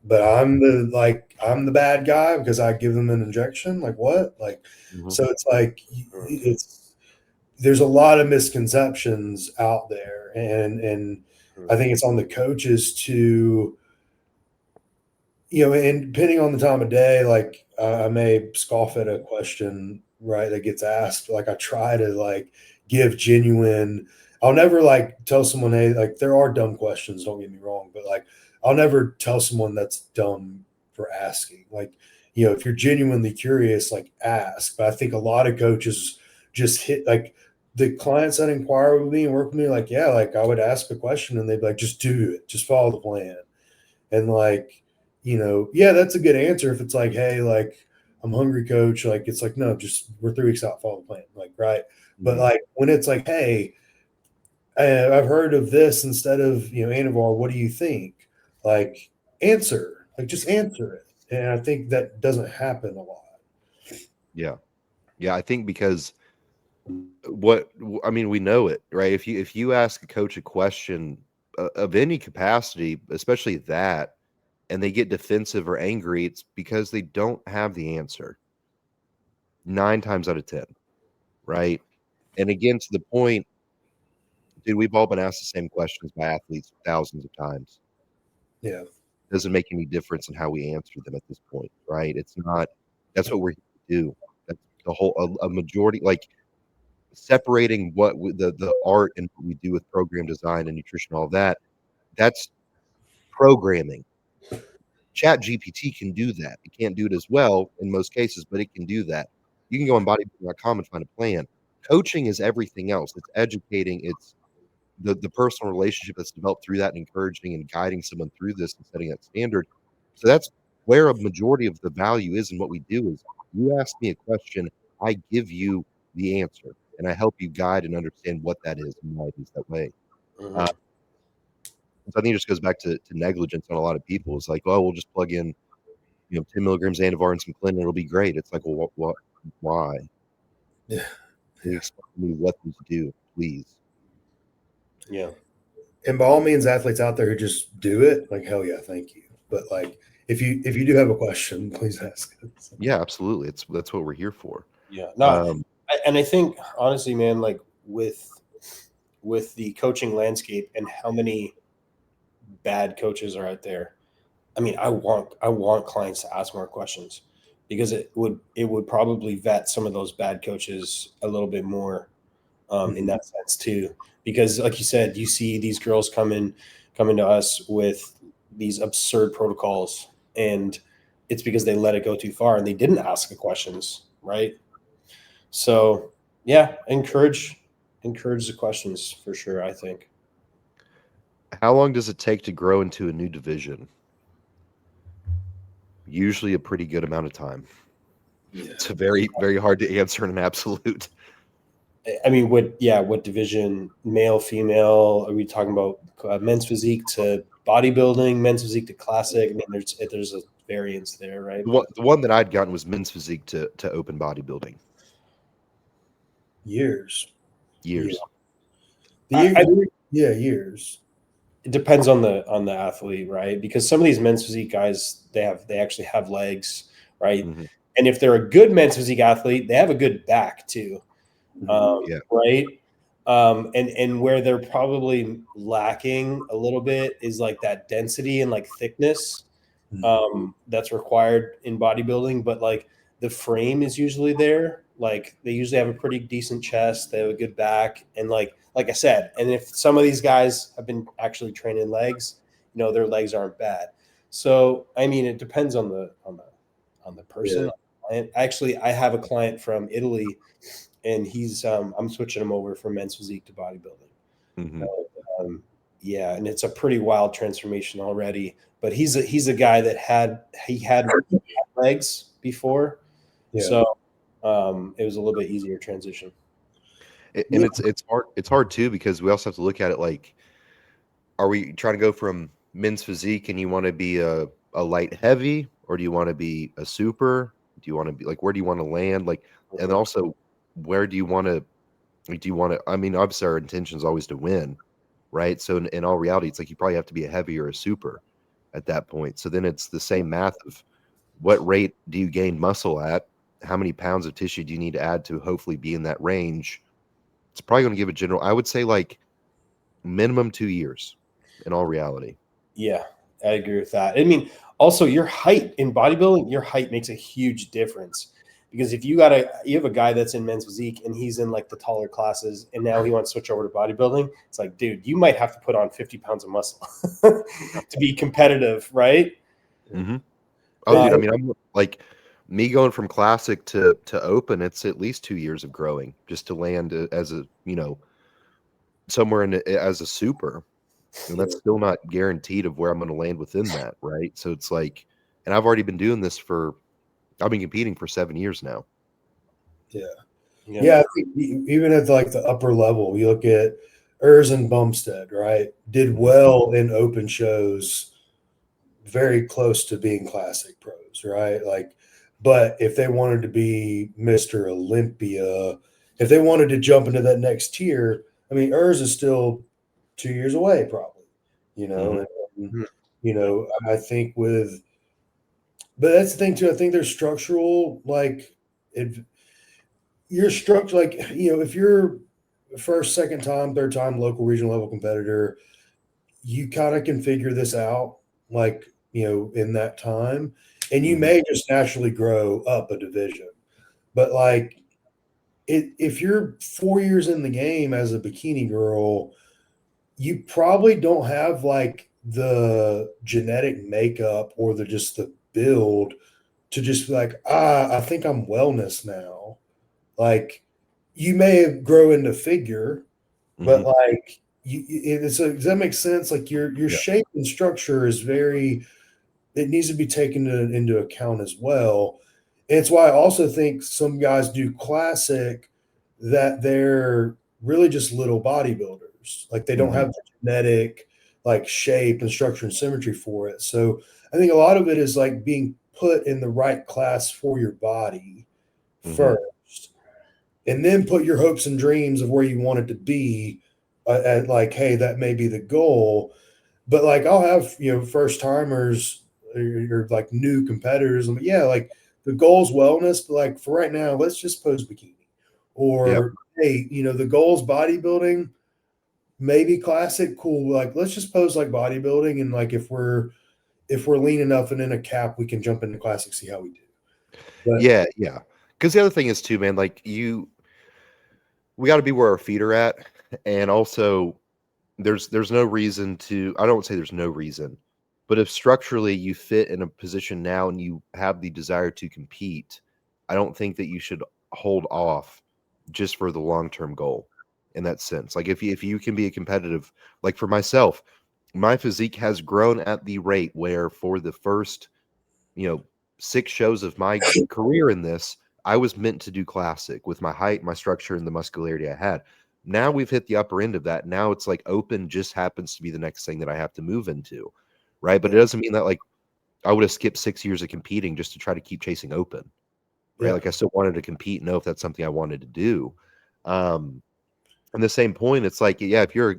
But I'm the bad guy because I give them an injection. Like what? Like, so it's like there's a lot of misconceptions out there, and I think it's on the coaches to, and depending on the time of day, like I may scoff at a question, right, that gets asked. Like I try to like give genuine. I'll never like tell someone, hey, like there are dumb questions. Don't get me wrong, but like I'll never tell someone that's dumb for asking. Like, if you're genuinely curious, like ask. But I think a lot of coaches just hit like the clients that inquire with me and work with me, like, yeah, like I would ask a question and they'd be like, just do it, just follow the plan. And like, yeah, that's a good answer if it's like, hey, like I'm hungry, coach. Like it's like, no, just we're 3 weeks out, follow the plan. Like, right. But like when it's like, hey, I've heard of this instead of, Anavar, what do you think? Like answer, like just answer it. And I think that doesn't happen a lot. Yeah. Yeah. I think because we know it, right? If you ask a coach a question of any capacity, especially that, and they get defensive or angry, it's because they don't have the answer 9 times out of 10, right? And again, to the point, dude, we've all been asked the same questions by athletes thousands of times. Yeah. Doesn't make any difference in how we answer them at this point, right? It's not. That's what we're here to do. That's the whole a majority, like separating the art and what we do with program design and nutrition, all that. That's programming. Chat GPT can do that. It can't do it as well in most cases, but it can do that. You can go on bodybuilding.com and find a plan. Coaching is everything else. It's educating. It's the personal relationship that's developed through that and encouraging and guiding someone through this and setting that standard. So that's where a majority of the value is in what we do is you ask me a question, I give you the answer, and I help you guide and understand what that is and why it is that way. Uh, so I think it just goes back to negligence on a lot of people. It's like, oh, we'll just plug in, 10 milligrams Anavar and some Clinton, it'll be great. It's like, well, what why? Yeah. Can you explain to me what these do, please? Yeah. And by all means, athletes out there who just do it, like hell yeah, thank you. But like if you do have a question, please ask it. Yeah, absolutely. That's what we're here for. Yeah. No, and I think honestly, man, like with the coaching landscape and how many bad coaches are out there, I mean, I want clients to ask more questions because it would probably vet some of those bad coaches a little bit more in that sense too. Because like you said, you see these girls coming to us with these absurd protocols, and it's because they let it go too far and they didn't ask the questions, right? So yeah, encourage the questions for sure, I think. How long does it take to grow into a new division? Usually a pretty good amount of time. Yeah. It's a very, very hard to answer in an absolute. I mean, what division, male, female? Are we talking about men's physique to bodybuilding, men's physique to classic? I mean, there's a variance there, right? The one that I'd gotten was men's physique to open bodybuilding. Years. Years. Years. It depends on the athlete, right? Because some of these men's physique guys, they actually have legs, right? Mhm. And if they're a good men's physique athlete, they have a good back too, Yeah. right? And where they're probably lacking a little bit is like that density and like thickness that's required in bodybuilding. But like the frame is usually there. Like they usually have a pretty decent chest. They have a good back, and like I said, and if some of these guys have been actually training legs, their legs aren't bad. So I mean, it depends on the person. And actually, I have a client from Italy, and he's I'm switching him over from men's physique to bodybuilding. Mhm. Yeah, and it's a pretty wild transformation already. But he's a guy that had legs before, so it was a little bit easier transition. And it's hard too, because we also have to look at it like, are we trying to go from men's physique and you want to be a light heavy, or do you want to be a super? Do you want to be like, where do you want to land? Like, and also, where do you want to, like, do you want to, I mean, obviously our intention is always to win, right? So in all reality, it's like you probably have to be a heavy or a super at that point. So then it's the same math of what rate do you gain muscle at? How many pounds of tissue do you need to add to hopefully be in that range? It's probably going to give a general, I would say, like minimum 2 years in all reality. Yeah, I agree with that. I mean, also your height in bodybuilding, your height makes a huge difference. Because if you have a guy that's in men's physique and he's in like the taller classes and now he wants to switch over to bodybuilding, it's like, dude, you might have to put on 50 pounds of muscle to be competitive, right? Mm-hmm. Oh, dude, I mean, I'm like, me going from classic to open, it's at least 2 years of growing just to land as a, somewhere as a super. And that's still not guaranteed of where I'm going to land within that, right? So it's like, and I've already been doing this I've been competing for 7 years now. Yeah. I think even at like the upper level, you look at and Bumstead, right? Did well in open shows, very close to being classic pros, right? Like, but if they wanted to be Mr. Olympia, if they wanted to jump into that next tier, I mean, is still 2 years away, probably, and, I think but that's the thing too. I think there's structural, like, if you're structured, like, if you're first, second time, third time local regional level competitor, you kind of can figure this out, like, in that time, and you may just naturally grow up a division. But like, if you're 4 years in the game as a bikini girl, you probably don't have like the genetic makeup or the build to just be like, I think I'm wellness now. Like, you may grow into figure, but like, does that make sense? Like, your shape and structure is it needs to be taken into account as well. And it's why I also think some guys do classic that they're really just little bodybuilders. Like, they don't have the genetic like shape and structure and symmetry for it. So I think a lot of it is like being put in the right class for your body first, and then put your hopes and dreams of where you want it to be at, like, hey, that may be the goal. But like, I'll have, first timers or like new competitors. I'm like, yeah, like, the goal's wellness, but like, for right now, let's just pose bikini. Or hey, the goal's bodybuilding, maybe classic, cool. Like, let's just pose like bodybuilding, and like, if we're lean enough and in a cap, we can jump into classic, see how we do. But, Yeah. Because the other thing is too, man, like we got to be where our feet are at, and also there's no reason to. I don't say there's no reason, but if structurally you fit in a position now and you have the desire to compete, I don't think that you should hold off just for the long-term goal in that sense. Like, if you can be a competitive, like for myself, my physique has grown at the rate where for the first, 6 shows of my career in this, I was meant to do classic with my height, my structure, and the muscularity I had. Now we've hit the upper end of that. Now it's like open just happens to be the next thing that I have to move into, right? But it doesn't mean that like I would have skipped 6 years of competing just to try to keep chasing open, right? Yeah. Like I still wanted to compete, and know if that's something I wanted to do. And the same point, it's like, yeah, if you're,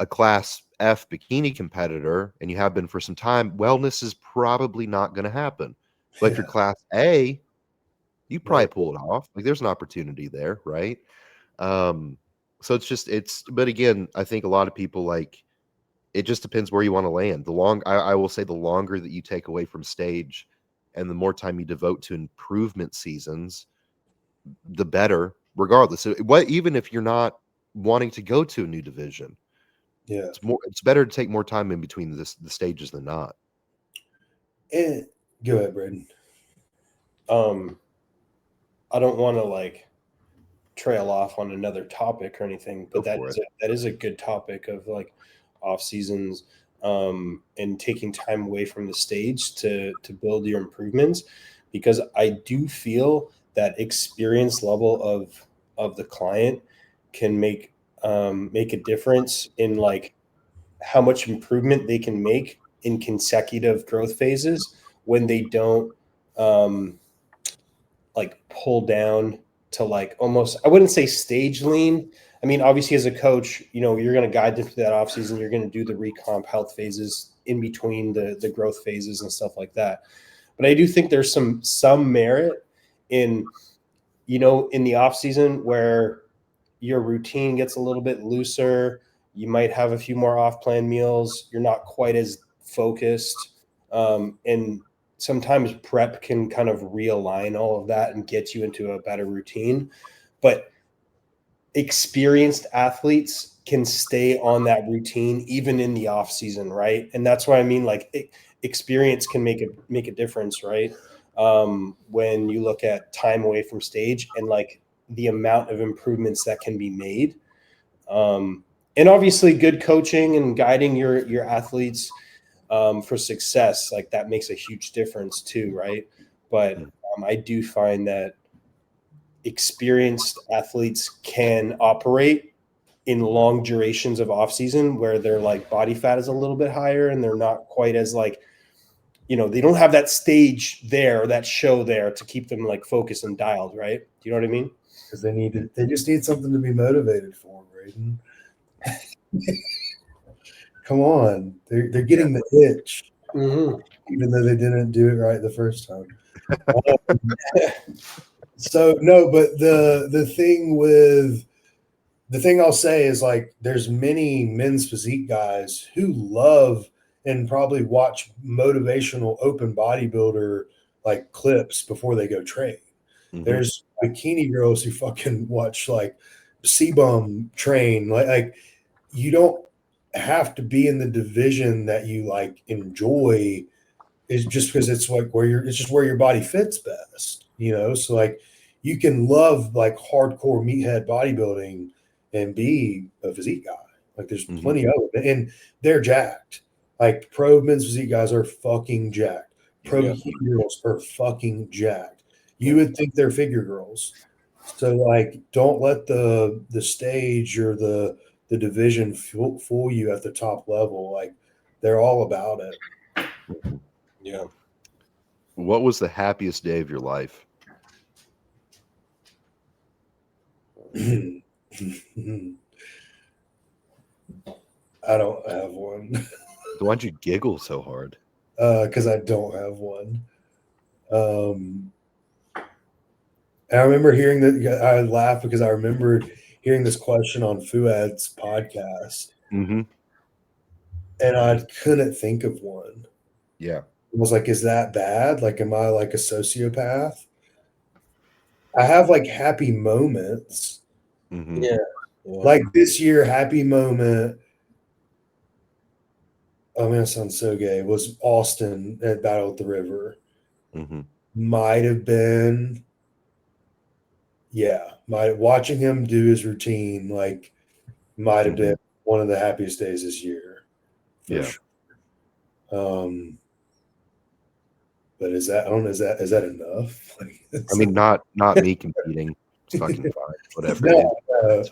a class F bikini competitor and you have been for some time, wellness is probably not going to happen. But if you're Yeah. class A, you probably Right. pull it off. Like there's an opportunity there, right? Um, so but again, I think a lot of people like it just depends where you want to land. I will say the longer that you take away from stage and the more time you devote to improvement seasons, the better, regardless. So even if you're not wanting to go to a new division, Yeah. it's better to take more time in between the stages than not. And go ahead, Braden. I don't want to like trail off on another topic or anything, but Go for it. that is a good topic of like off seasons, and taking time away from the stage to build your improvements, because I do feel that experience level of the client can make a difference in like how much improvement they can make in consecutive growth phases when they don't um, like pull down to like almost, I wouldn't say stage lean. I mean, obviously as a coach, you're going to guide them through that off season. You're going to do the recomp health phases in between the growth phases and stuff like that. But I do think there's some merit in, in the off season where your routine gets a little bit looser. You might have a few more off plan meals. You're not quite as focused. And sometimes prep can kind of realign all of that and get you into a better routine. But experienced athletes can stay on that routine even in the off season, right? And that's why I mean, like, experience can make a difference, right? When you look at time away from stage and like the amount of improvements that can be made. And obviously good coaching and guiding your athletes for success, like that makes a huge difference too, right? But I do find that experienced athletes can operate in long durations of off season where their like body fat is a little bit higher and they're not quite as like, they don't have that stage there, that show there to keep them like focused and dialed, right? Do you know what I mean? Because they just need something to be motivated for, Braden. Come on. They're getting the itch, even though they didn't do it right the first time. So no, but the thing I'll say is like there's many men's physique guys who love and probably watch motivational open bodybuilder like clips before they go train. Mhm. There's bikini girls who fucking watch like C-Bum train. Like you don't have to be in the division that you like enjoy is just because it's like it's just where your body fits best, So like you can love like hardcore meathead bodybuilding and be a physique guy. Like there's plenty of them, and they're jacked. Like pro men's physique guys are fucking jacked. Pro bikini girls are fucking jacked. You would think they're figure girls. So like, don't let the stage or the division fool you at the top level. Like they're all about it. Yeah. What was the happiest day of your life? I don't have one. Why'd you giggle so hard? Because I don't have one. And I remember hearing that. I laughed because I remembered hearing this question on Fuad's podcast, Mm-hmm. and I couldn't think of one. Yeah. I was like, "Is that bad? Like, am I like a sociopath?" I have like happy moments. Mm-hmm. Yeah. Like this year, happy moment. I'm gonna sound so gay. Was Austin at Battle at the River? Mm-hmm. Might have been. Yeah, watching him do his routine like might have been one of the happiest days this year, for Yeah. sure. But is that, I don't know, is that enough? Like, I mean, not me competing. It's fucking fine. Whatever. no,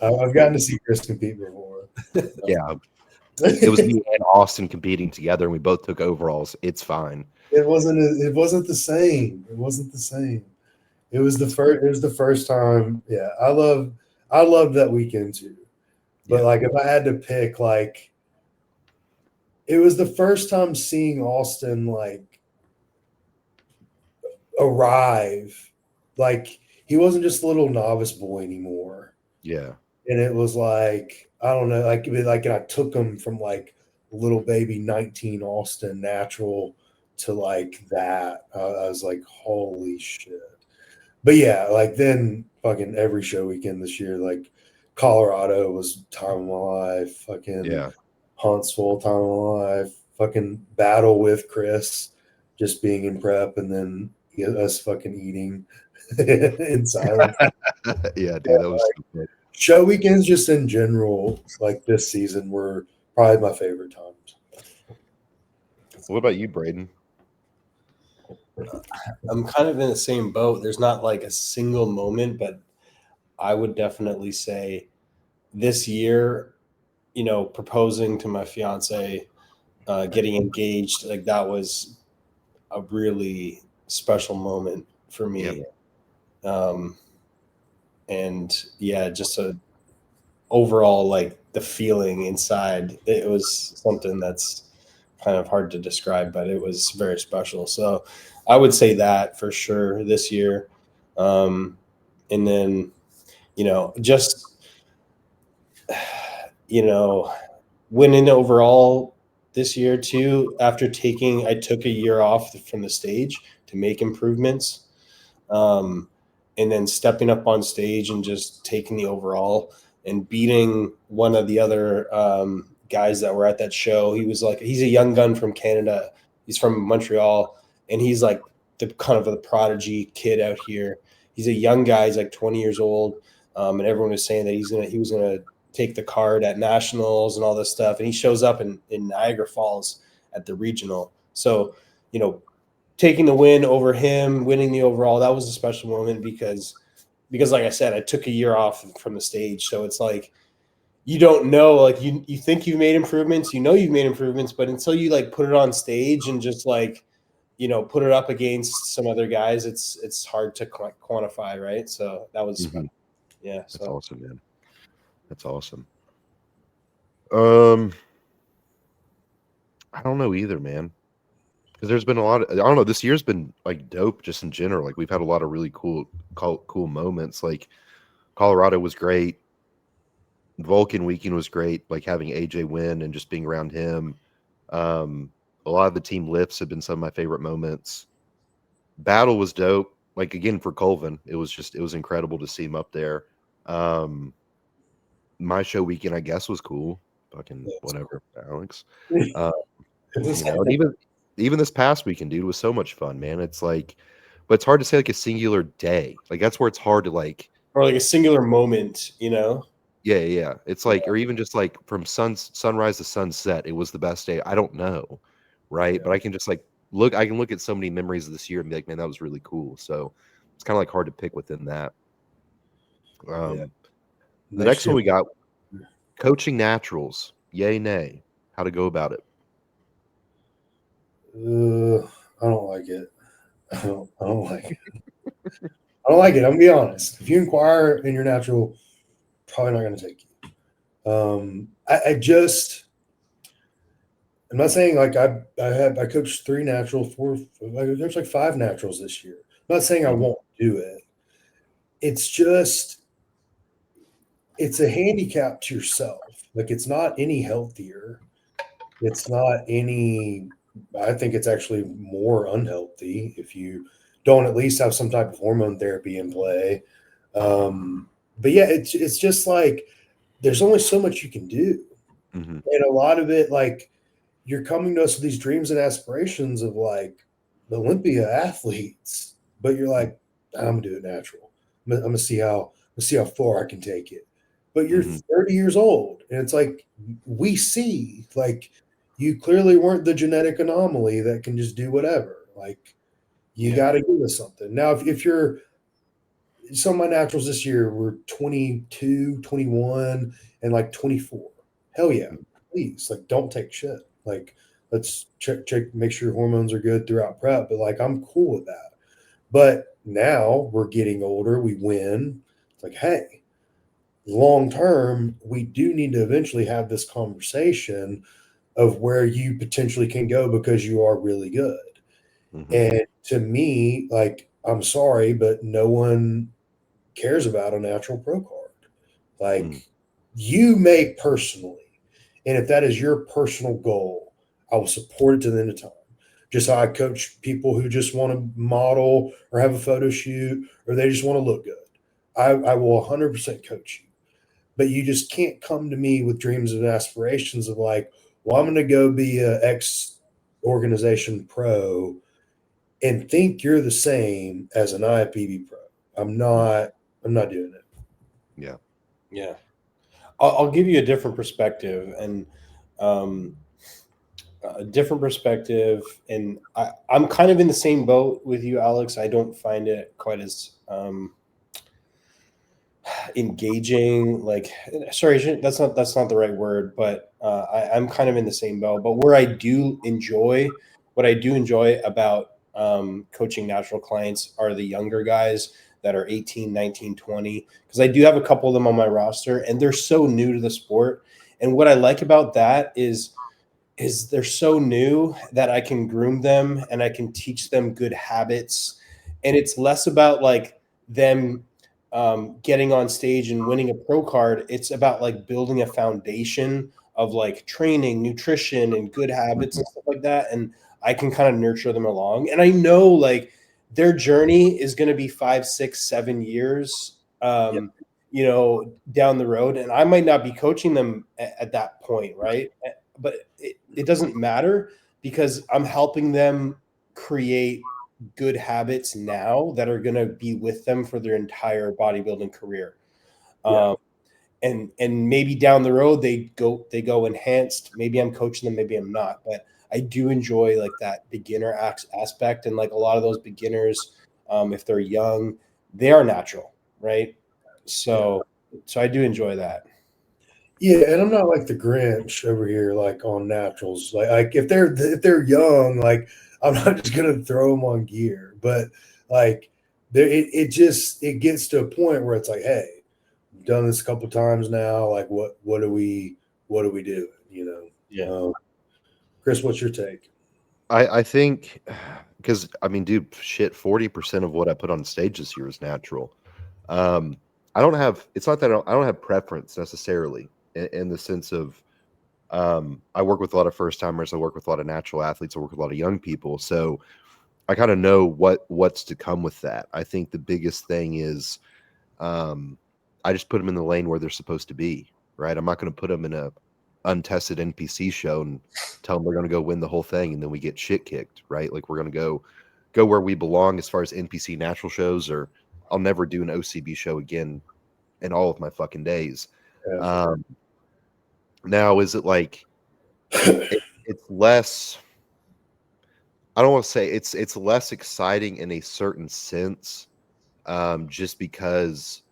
I've gotten to see Chris compete before. Yeah. It was me and Austin competing together, and we both took overalls. It's fine. It wasn't the same. It wasn't the same. It was the first time. Yeah, I loved that weekend too. But Yeah. like, if I had to pick, like, it was the first time seeing Austin like arrive. Like, he wasn't just a little novice boy anymore. Yeah. And it was like, I don't know, like, and I took him from like little baby 19 Austin natural to like that. I was like, holy shit. But yeah, like, then fucking every show weekend this year, like, Colorado was time of my life. Fucking Yeah. Huntsville, time of my life. Fucking battle with Chris, just being in prep, and then us fucking eating in silence. Yeah, dude, that was so good. Show weekends, just in general, like this season, were probably my favorite times. What about you, Braden? I'm kind of in the same boat. There's not like a single moment, but I would definitely say this year, proposing to my fiance, getting engaged, like that was a really special moment for me. Yep. And yeah, just a overall, like the feeling inside, it was something that's kind of hard to describe, but it was very special. So I would say that for sure this year. And then, just, winning overall this year too, I took a year off from the stage to make improvements. And then stepping up on stage and just taking the overall and beating one of the other guys that were at that show. He's a young gun from Canada. He's from Montreal, and he's like the kind of the prodigy kid out here. He's a young guy. He's like 20 years old, and everyone was saying that he was gonna take the card at nationals and all this stuff. And he shows up in Niagara Falls at the regional. So, taking the win over him, winning the overall, that was a special moment because like I said, I took a year off from the stage. So it's like, you don't know, like you think you've made improvements, you've made improvements, but until you like put it on stage and just like, put it up against some other guys, it's hard to quantify. Right. So that was, yeah. That's awesome, man. That's awesome. I don't know either, man. Because there's been a lot of, I don't know, this year's been like dope just in general. Like, we've had a lot of really cool moments. Like, Colorado was great. Vulcan weekend was great. Like, having AJ win and just being around him. A lot of the team lifts have been some of my favorite moments. Battle was dope. Like, again, for Colvin, it was incredible to see him up there. My show weekend, I guess, was cool. Fucking whatever, Alex. And even this past weekend, dude, was so much fun, man. It's like, but it's hard to say like a singular day. Like, that's where it's hard to like, or like a singular moment, Yeah. It's like, or even just like from sunrise to sunset, it was the best day. I don't know, right? Yeah. But I can just like I can look at so many memories of this year and be like, man, that was really cool. So it's kind of like hard to pick within that. The next one we got, coaching naturals. Yay, nay. How to go about it? I don't like it. I don't like it. I don't like it. I'm gonna be honest. If you inquire in your natural, probably not going to take you. I'm not saying like I coached 3 natural, 4. There's like 5 naturals this year. I'm not saying I won't do it. It's just, it's a handicap to yourself. Like, it's not any healthier. It's not any. I think it's actually more unhealthy if you don't at least have some type of hormone therapy in play. But yeah, it's just like, there's only so much you can do. And a lot of it, like, you're coming to us with these dreams and aspirations of like the Olympia athletes, but you're like, I'm gonna do it natural. I'm gonna see how far I can take it. But you're 30 years old, and it's like, we see, like, you clearly weren't the genetic anomaly that can just do whatever. Like, You got to give us something. Now, if you're some of my naturals this year were 22, 21, and like 24. Hell yeah, please. Like, don't take shit. Like, let's check, make sure your hormones are good throughout prep. But like, I'm cool with that. But now we're getting older. We win. It's like, hey, long term, we do need to eventually have this conversation of where you potentially can go because you are really good. Mhm. And to me, like, I'm sorry, but no one cares about a natural pro card. Like, you may personally, and if that is your personal goal, I will support it to the end of time. Just how I coach people who just want to model or have a photo shoot or they just want to look good. I will 100% coach you. But you just can't come to me with dreams and aspirations of like, well, I'm going to go be a X organization pro and think you're the same as an IFBB pro. I'm not. I'm not doing it. Yeah. Yeah. I'll give you a different perspective and um, a different perspective. And I'm kind of in the same boat with you, Alex. I don't find it quite as engaging. Like, sorry, that's not the right word, but I'm kind of in the same boat. But where I do enjoy, what I do enjoy about coaching natural clients are the younger guys that are 18, 19, 20, because I do have a couple of them on my roster and they're so new to the sport. And what I like about that is they're so new that I can groom them and I can teach them good habits. And it's less about like them getting on stage and winning a pro card. It's about like building a foundation of like training, nutrition, and good habits and stuff like that. And I can kind of nurture them along. And I know like their journey is going to be 5, 6, 7 years, down the road. And I might not be coaching them at that point, right? But it doesn't matter because I'm helping them create good habits now that are going to be with them for their entire bodybuilding career. Yeah. And maybe down the road they go enhanced. Maybe I'm coaching them, maybe I'm not, but I do enjoy like that beginner aspect. And like a lot of those beginners, if they're young, they are natural, right? So I do enjoy that. Yeah, and I'm not like the Grinch over here, like on naturals. Like if they're young, like I'm not just gonna throw them on gear. But like there, it gets to a point where it's like, hey, I've done this a couple times now. Like what do we do? Yeah. Chris, what's your take? I think because I mean, dude, shit, 40% of what I put on stage this year is natural. Um, I don't have. It's not that I don't have preference necessarily in the sense of I work with a lot of first timers. I work with a lot of natural athletes. I work with a lot of young people. So I kind of know what's to come with that. I think the biggest thing is I just put them in the lane where they're supposed to be. Right. I'm not going to put them in a untested NPC show and tell them they're going to go win the whole thing and then we get shit kicked. Right. Like we're going to go where we belong as far as NPC natural shows, or I'll never do an OCB show again in all of my fucking days. Yeah. Now, is it like it's less? I don't want to say it's less exciting in a certain sense, just because.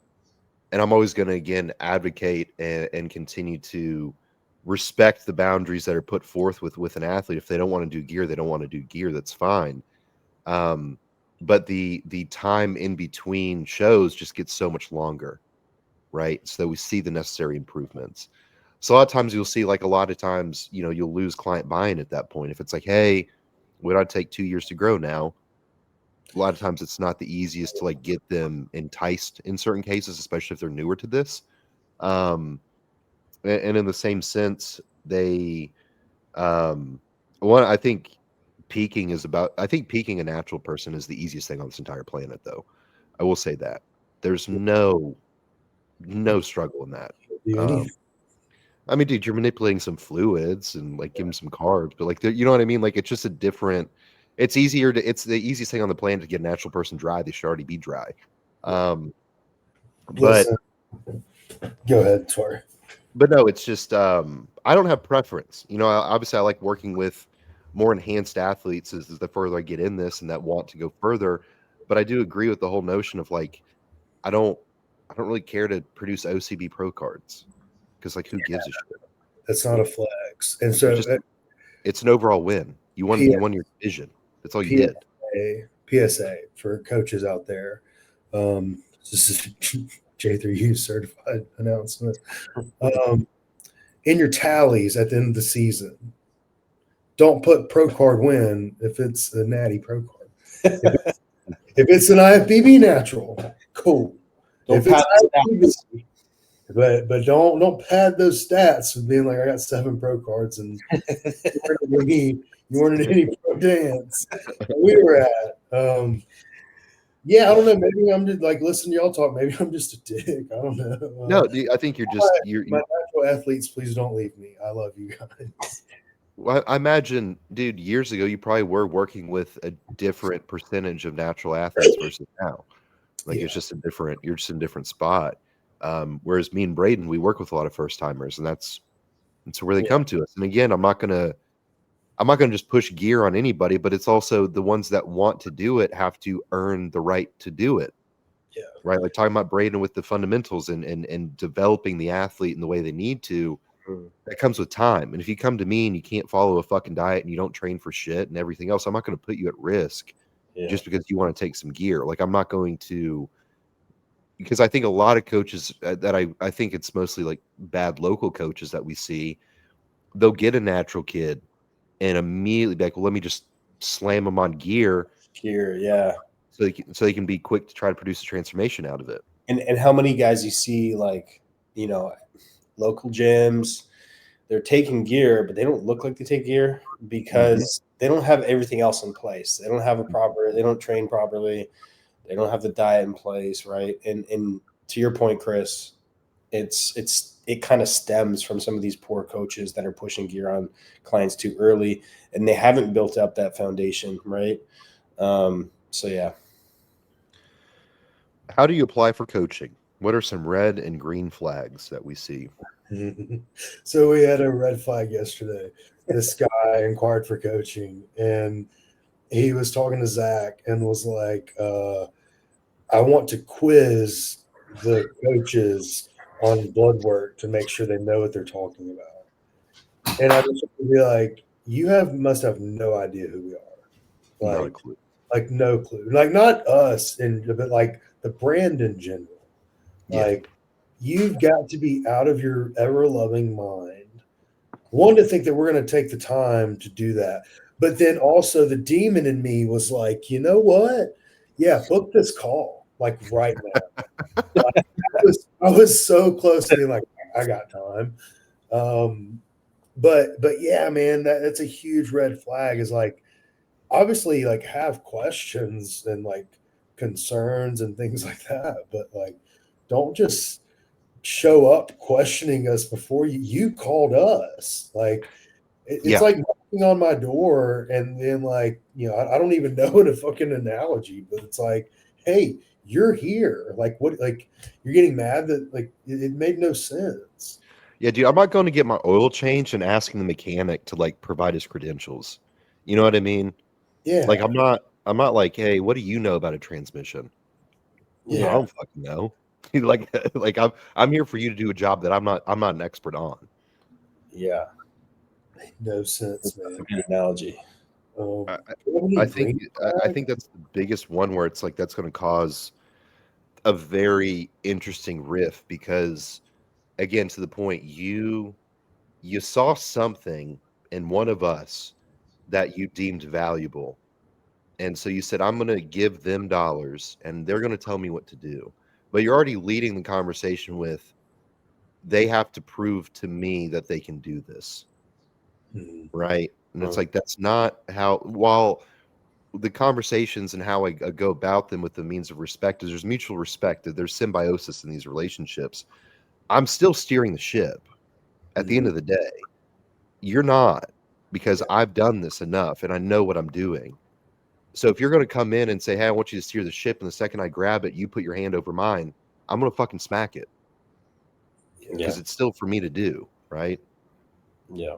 And I'm always going to again advocate and continue to respect the boundaries that are put forth with an athlete. If they don't want to do gear, they don't want to do gear. That's fine. But the time in between shows just gets so much longer, right? So we see the necessary improvements. So a lot of times you'll see, like a lot of times, you'll lose client buy-in at that point. If it's like, hey, would I take 2 years to grow now? A lot of times it's not the easiest to like get them enticed in certain cases, especially if they're newer to this. Um, and in the same sense, they one, I think peaking a natural person is the easiest thing on this entire planet, though. I will say that. There's no struggle in that. Do Um, anything. I mean, dude, you're manipulating some fluids and like give them some carbs, but like, you know what I mean? Like, it's just a different. It's the easiest thing on the planet to get a natural person dry. They should already be dry. Um, but Listen, go ahead. Sorry. but no, it's just I don't have preference. Obviously, I like working with more enhanced athletes as the further I get in this and that want to go further. But I do agree with the whole notion of like, I don't really care to produce OCB pro cards because like who gives a shit? That's not a flex. And There's so just it's an overall win. You won your division. That's all you did. PSA for coaches out there. This is J3U certified announcement. In your tallies at the end of the season, don't put pro card win if it's a natty pro card. If it's an IFBB natural, cool. Don't if it's IFBB, but don't pad those stats with being like I got 7 pro cards and you weren't in any pro dance. We were at. Yeah, I don't know. Maybe I'm just like listening to y'all talk. Maybe I'm just a dick. I don't know. No, I think you're just my natural athletes. Please don't leave me. I love you guys. Well, I imagine, dude, years ago you probably were working with a different percentage of natural athletes versus now. Like it's just you're just in a different spot. Whereas me and Braden, we work with a lot of first timers, and that's where they come to us. And again, I'm not gonna just push gear on anybody, but it's also the ones that want to do it have to earn the right to do it. Yeah. Right. Like talking about Braden with the fundamentals and developing the athlete in the way they need to. That comes with time. And if you come to me and you can't follow a fucking diet and you don't train for shit and everything else, I'm not going to put you at risk just because you want to take some gear. Like I'm not going to, because I think a lot of coaches that I think it's mostly like bad local coaches that we see, they'll get a natural kid and immediately be like, well, let me just slam them on gear. Yeah. So they can be quick to try to produce a transformation out of it. And how many guys you see like, local gyms, they're taking gear, but they don't look like they take gear because they don't have everything else in place. They don't have they don't train properly. They don't have the diet in place. Right. And to your point, Chris, it kind of stems from some of these poor coaches that are pushing gear on clients too early and they haven't built up that foundation. Right. So yeah. How do you apply for coaching? What are some red and green flags that we see? So we had a red flag yesterday. This guy inquired for coaching and he was talking to Zach and was like, I want to quiz the coaches on blood work to make sure they know what they're talking about. And I just want to be like, you must have no idea who we are. Like, Not a clue. Like no clue. Like not us, but like the brand in general. Like you've got to be out of your ever-loving mind. One, to think that we're going to take the time to do that. But then also the demon in me was like, you know what? Yeah, book this call like right now. Like, I was so close to being like, I got time. But yeah, man, that's a huge red flag is like, obviously like have questions and like concerns and things like that. But like, don't just show up questioning us before you called us. Like it's like knocking on my door and then like, I don't even know the fucking analogy, but it's like, hey, you're here. Like what, like you're getting mad that like it made no sense. Yeah, dude, I'm not going to get my oil changed and asking the mechanic to like provide his credentials. You know what I mean? Yeah. Like I'm not like, hey, what do you know about a transmission? Yeah. I don't fucking know. like I'm here for you to do a job that I'm not an expert on. Yeah. Made no sense, man. That's a good analogy. I think that's the biggest one where it's like that's going to cause a very interesting riff because again, to the point, you saw something in one of us that you deemed valuable. And so you said, I'm going to give them dollars and they're going to tell me what to do. But you're already leading the conversation with, they have to prove to me that they can do this. Right. And it's like, that's not how, while the conversations and how I go about them with the means of respect is there's mutual respect, there's symbiosis in these relationships. I'm still steering the ship at the end of the day. You're not, because I've done this enough and I know what I'm doing. So if you're going to come in and say, hey, I want you to steer the ship, and the second I grab it, you put your hand over mine, I'm going to fucking smack it. Because it's still for me to do, right? Yeah.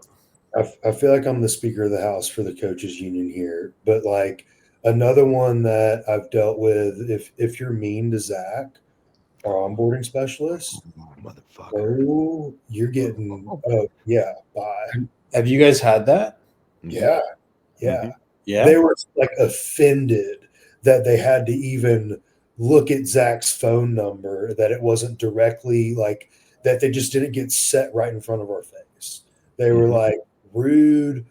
I feel like I'm the speaker of the house for the coaches union here, but like another one that I've dealt with, if you're mean to Zach, our onboarding specialist, Oh, motherfucker. oh, you're getting, oh yeah, bye. Have you guys had that? Mhm. Yeah, yeah. Mhm. Yeah. They were like offended that they had to even look at Zach's phone number, that it wasn't directly like that, they just didn't get set right in front of our face. They were Mhm. like rude,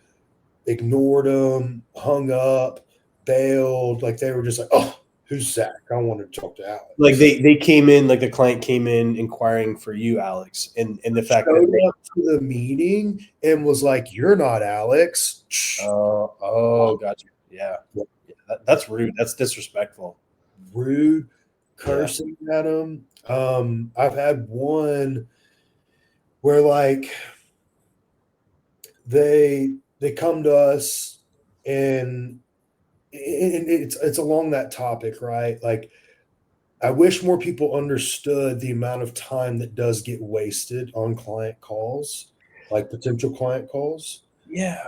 ignored him, hung up, bailed. Like they were just like, oh, who's Zach? I want to talk to Alex. Like they came in, like the client came in inquiring for you, Alex, and the fact that showed up to the meeting and was like, you're not Alex. gotcha. Yeah. That's rude. That's disrespectful. Rude, cursing at him. I've had one where like they come to us and it's along that topic, right? Like I wish more people understood the amount of time that does get wasted on client calls, like potential client calls. Yeah.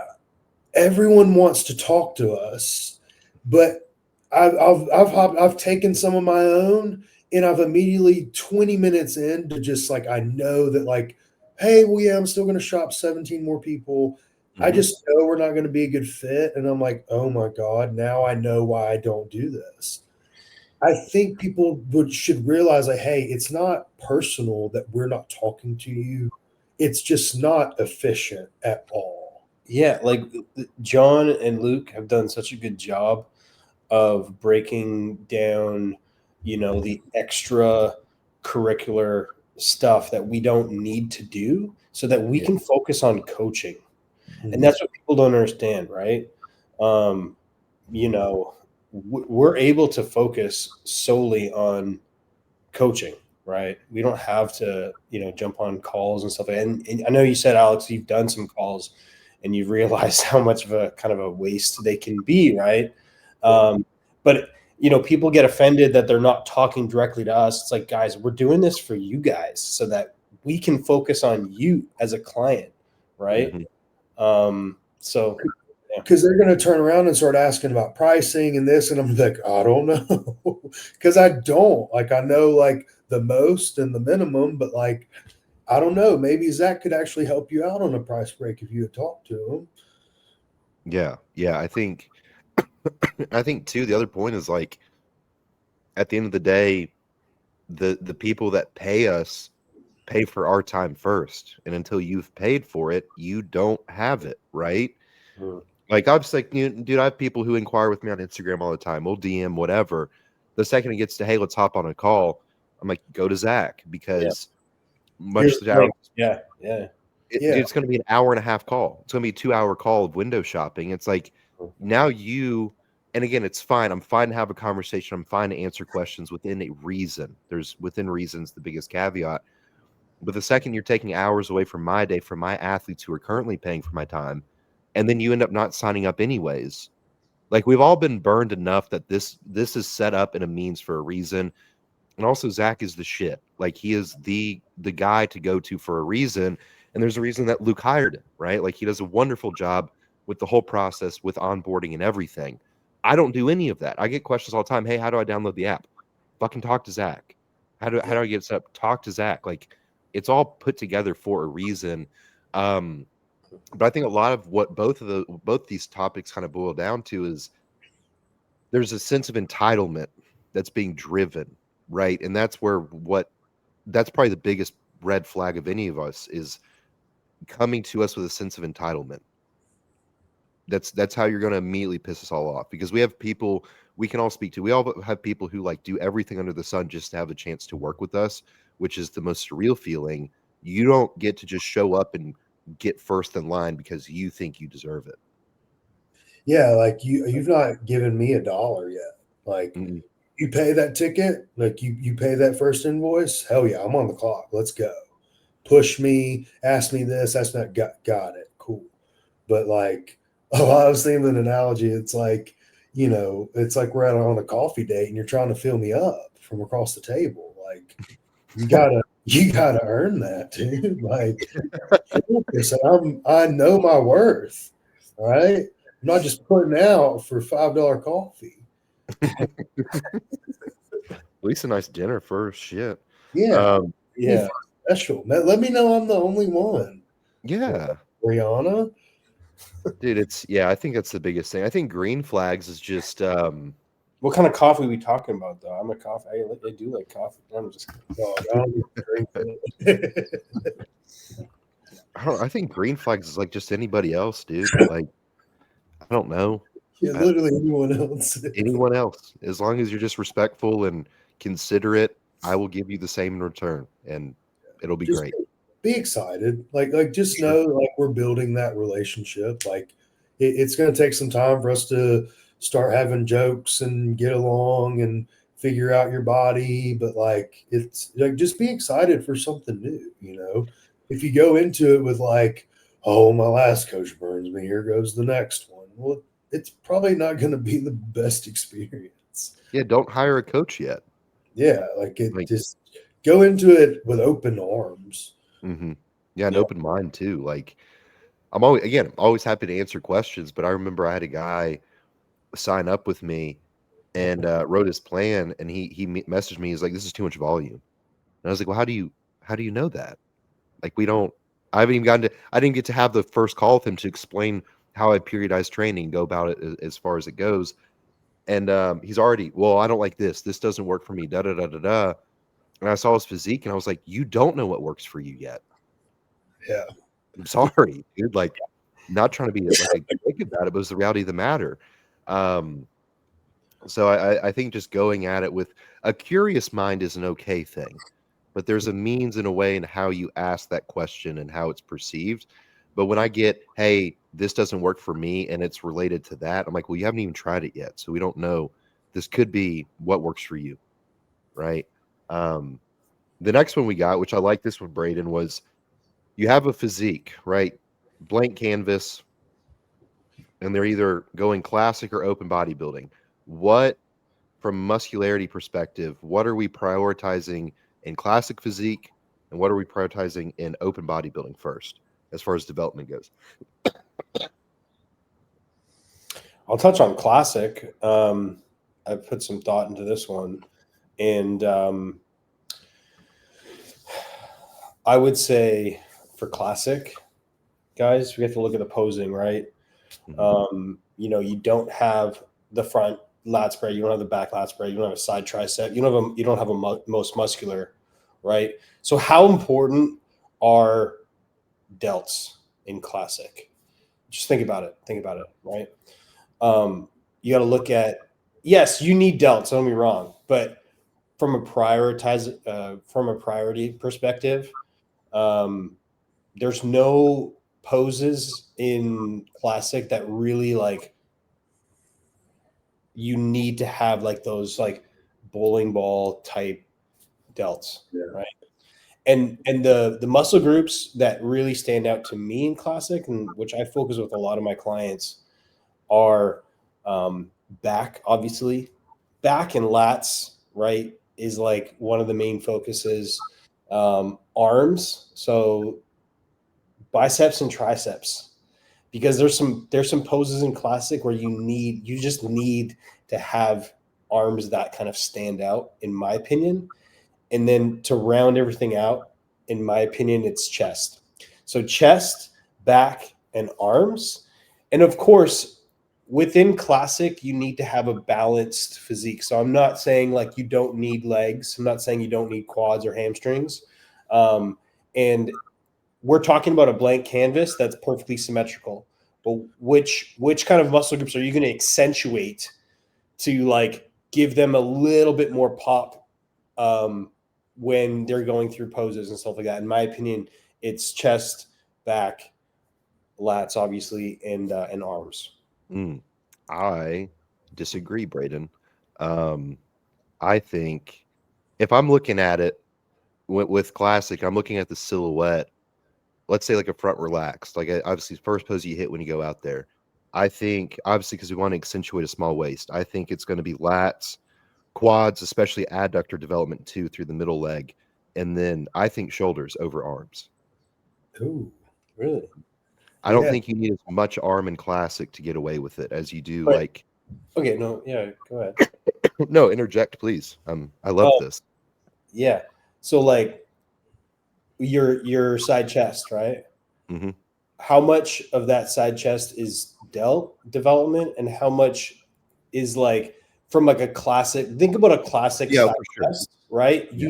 Everyone wants to talk to us, but I've taken some of my own, and I've immediately 20 minutes in to just like I know that like, hey, well, yeah, I'm still going to shop 17 more people. I Mhm. just know we're not going to be a good fit, and I'm like, oh my god, now I know why I don't do this. I think people should realize like, hey, it's not personal that we're not talking to you. It's just not efficient at all. Yeah, like John and Luke have done such a good job of breaking down, the extra curricular stuff that we don't need to do so that we Yeah. can focus on coaching. And Mhm. that's what people don't understand, right? Um, we're able to focus solely on coaching, right? We don't have to, jump on calls and stuff. And I know you said, Alex, you've done some calls and you've realized how much of a kind of a waste they can be, right? But people get offended that they're not talking directly to us. It's like, guys, we're doing this for you guys so that we can focus on you as a client, right? Mhm. So Because they're going to turn around and start asking about pricing and this, and I'm like, I don't know, because I don't like I know like the most and the minimum, but like I don't know. Maybe Zach could actually help you out on a price break if you had talked to him. Yeah. Yeah. I think too, the other point is like at the end of the day, the people that pay us pay for our time first. And until you've paid for it, you don't have it, right? Mhm. Like I was like, dude, I have people who inquire with me on Instagram all the time. We'll DM whatever. The second it gets to, hey, let's hop on a call, I'm like, go to Zach Yeah. because much Here's to the Alex, thing. Yeah. Yeah, it's going to be an hour and a half call. It's going to be a 2 hour call of window shopping. It's like now and again, it's fine. I'm fine to have a conversation. I'm fine to answer questions within a reason. There's within reasons the biggest caveat. But the second you're taking hours away from my day, from my athletes who are currently paying for my time, and then you end up not signing up anyways. Like we've all been burned enough that this is set up in a means for a reason. And also Zach is the shit. Like he is the guy to go to for a reason. And there's a reason that Luke hired him, right? Like he does a wonderful job with the whole process, with onboarding and everything. I don't do any of that. I get questions all the time. Hey, how do I download the app? Fucking talk to Zach. How do I get set up? Talk to Zach. Like it's all put together for a reason. Um, but I think a lot of what both these topics kind of boil down to is there's a sense of entitlement that's being driven, right? And that's probably the biggest red flag of any of us is coming to us with a sense of entitlement. That's how you're going to immediately piss us all off because we have people we can all speak to. We all have people who like do everything under the sun just to have a chance to work with us, which is the most surreal feeling. You don't get to just show up and get first in line because you think you deserve it. yeah. Like you've not given me $1 yet. Like Mm-mm. you pay that ticket, like you pay that first invoice. Hell yeah, I'm on the clock. Let's go. Push me, ask me this, ask me that. Got it. Cool. But like, oh, I was thinking of an analogy. It's like, it's like we're out on a coffee date and you're trying to fill me up from across the table. Like, you gotta you got to earn that, dude. Like, focus. I know my worth. All right. I'm not just putting out for $5 coffee. At least a nice dinner first. Shit. Yeah. Yeah. Special. Let me know I'm the only one. Yeah. Brianna. Dude, I think that's the biggest thing. I think green flags is just What kind of coffee are we talking about, though? I'm a coffee. I do like coffee. I'm just Dog, I don't even drink it. I think green flags is like just anybody else, dude. Like, I don't know. Yeah, literally anyone else. Anyone else. As long as you're just respectful and considerate, I will give you the same in return, and it'll be Just great. be excited. Like just Sure. know like we're building that relationship. Like it's going to take some time for us to start having jokes and get along and figure out your body. But like it's like just be excited for something new. You know, if you go into it with like, oh, my last coach burns me, here goes the next one. Well, it's probably not going to be the best experience. Yeah, don't hire a coach yet. Yeah, like it Like, just go into it with open arms. yeah, an Yeah. open mind too. Like, I'm always happy to answer questions, but I remember I had a guy sign up with me and wrote his plan, and he messaged me. He's like, "This is too much volume," and I was like, "Well, how do you know that? Like, we don't. I didn't get to have the first call with him to explain how I periodize training, go about it as far as it goes." And he's already, well, I don't like this. This doesn't work for me. Da da da da da. And I saw his physique, and I was like, you don't know what works for you yet. Yeah. I'm sorry, dude. Like, not trying to be like a dick about it, but it's the reality of the matter. Um, so I think just going at it with a curious mind is an okay thing, but there's a means and a way in how you ask that question and how it's perceived. But when I get, hey, this doesn't work for me, and it's related to that, I'm like, well, you haven't even tried it yet, so we don't know. This could be what works for you, right? Um, the next one we got, which I like this one, Braden, was you have a physique, right? Blank canvas, and they're either going classic or open bodybuilding. What, from muscularity perspective, what are we prioritizing in classic physique, and what are we prioritizing in open bodybuilding first, as far as development goes? I'll touch on classic. I put some thought into this one, and I would say for classic guys, we have to look at the posing, right? You don't have the front lat spread, you don't have the back lat spread, you don't have a side tricep, you don't have a most muscular, right? So how important are delts in classic? Just think about it, right? You got to look at, yes, you need delts, don't get me wrong, but from a priority perspective, there's no poses in classic that really like you need to have like those like bowling ball type delts, right? And the muscle groups that really stand out to me in classic, and which I focus with a lot of my clients, are back, obviously. Back and lats, right, is like one of the main focuses. Arms, so biceps and triceps, because there's some poses in classic where you just need to have arms that kind of stand out, in my opinion. And then to round everything out, in my opinion, it's chest. So chest, back, and arms. And of course, within classic, you need to have a balanced physique. So I'm not saying like you don't need legs. I'm not saying you don't need quads or hamstrings. And we're talking about a blank canvas that's perfectly symmetrical. But which kind of muscle groups are you going to accentuate to like give them a little bit more pop when they're going through poses and stuff like that? In my opinion, it's chest, back, lats, obviously, and arms. I disagree, Braden. I think if I'm looking at it with classic, I'm looking at the silhouette. Let's say like a front relaxed, like obviously first pose you hit when you go out there. I think obviously because we want to accentuate a small waist, I think it's going to be lats, quads, especially adductor development too through the middle leg, and then I think shoulders over arms. Ooh. Really? I don't Yeah. think you need as much arm in classic to get away with it as you do But- like. Okay, no, yeah, go ahead. No, interject, please. I love this. Yeah. So like your side chest, right? Hmm. How much of that side chest is delt development, and how much is like from like a classic? Think about a classic Yeah, side for sure. chest, right? Yeah.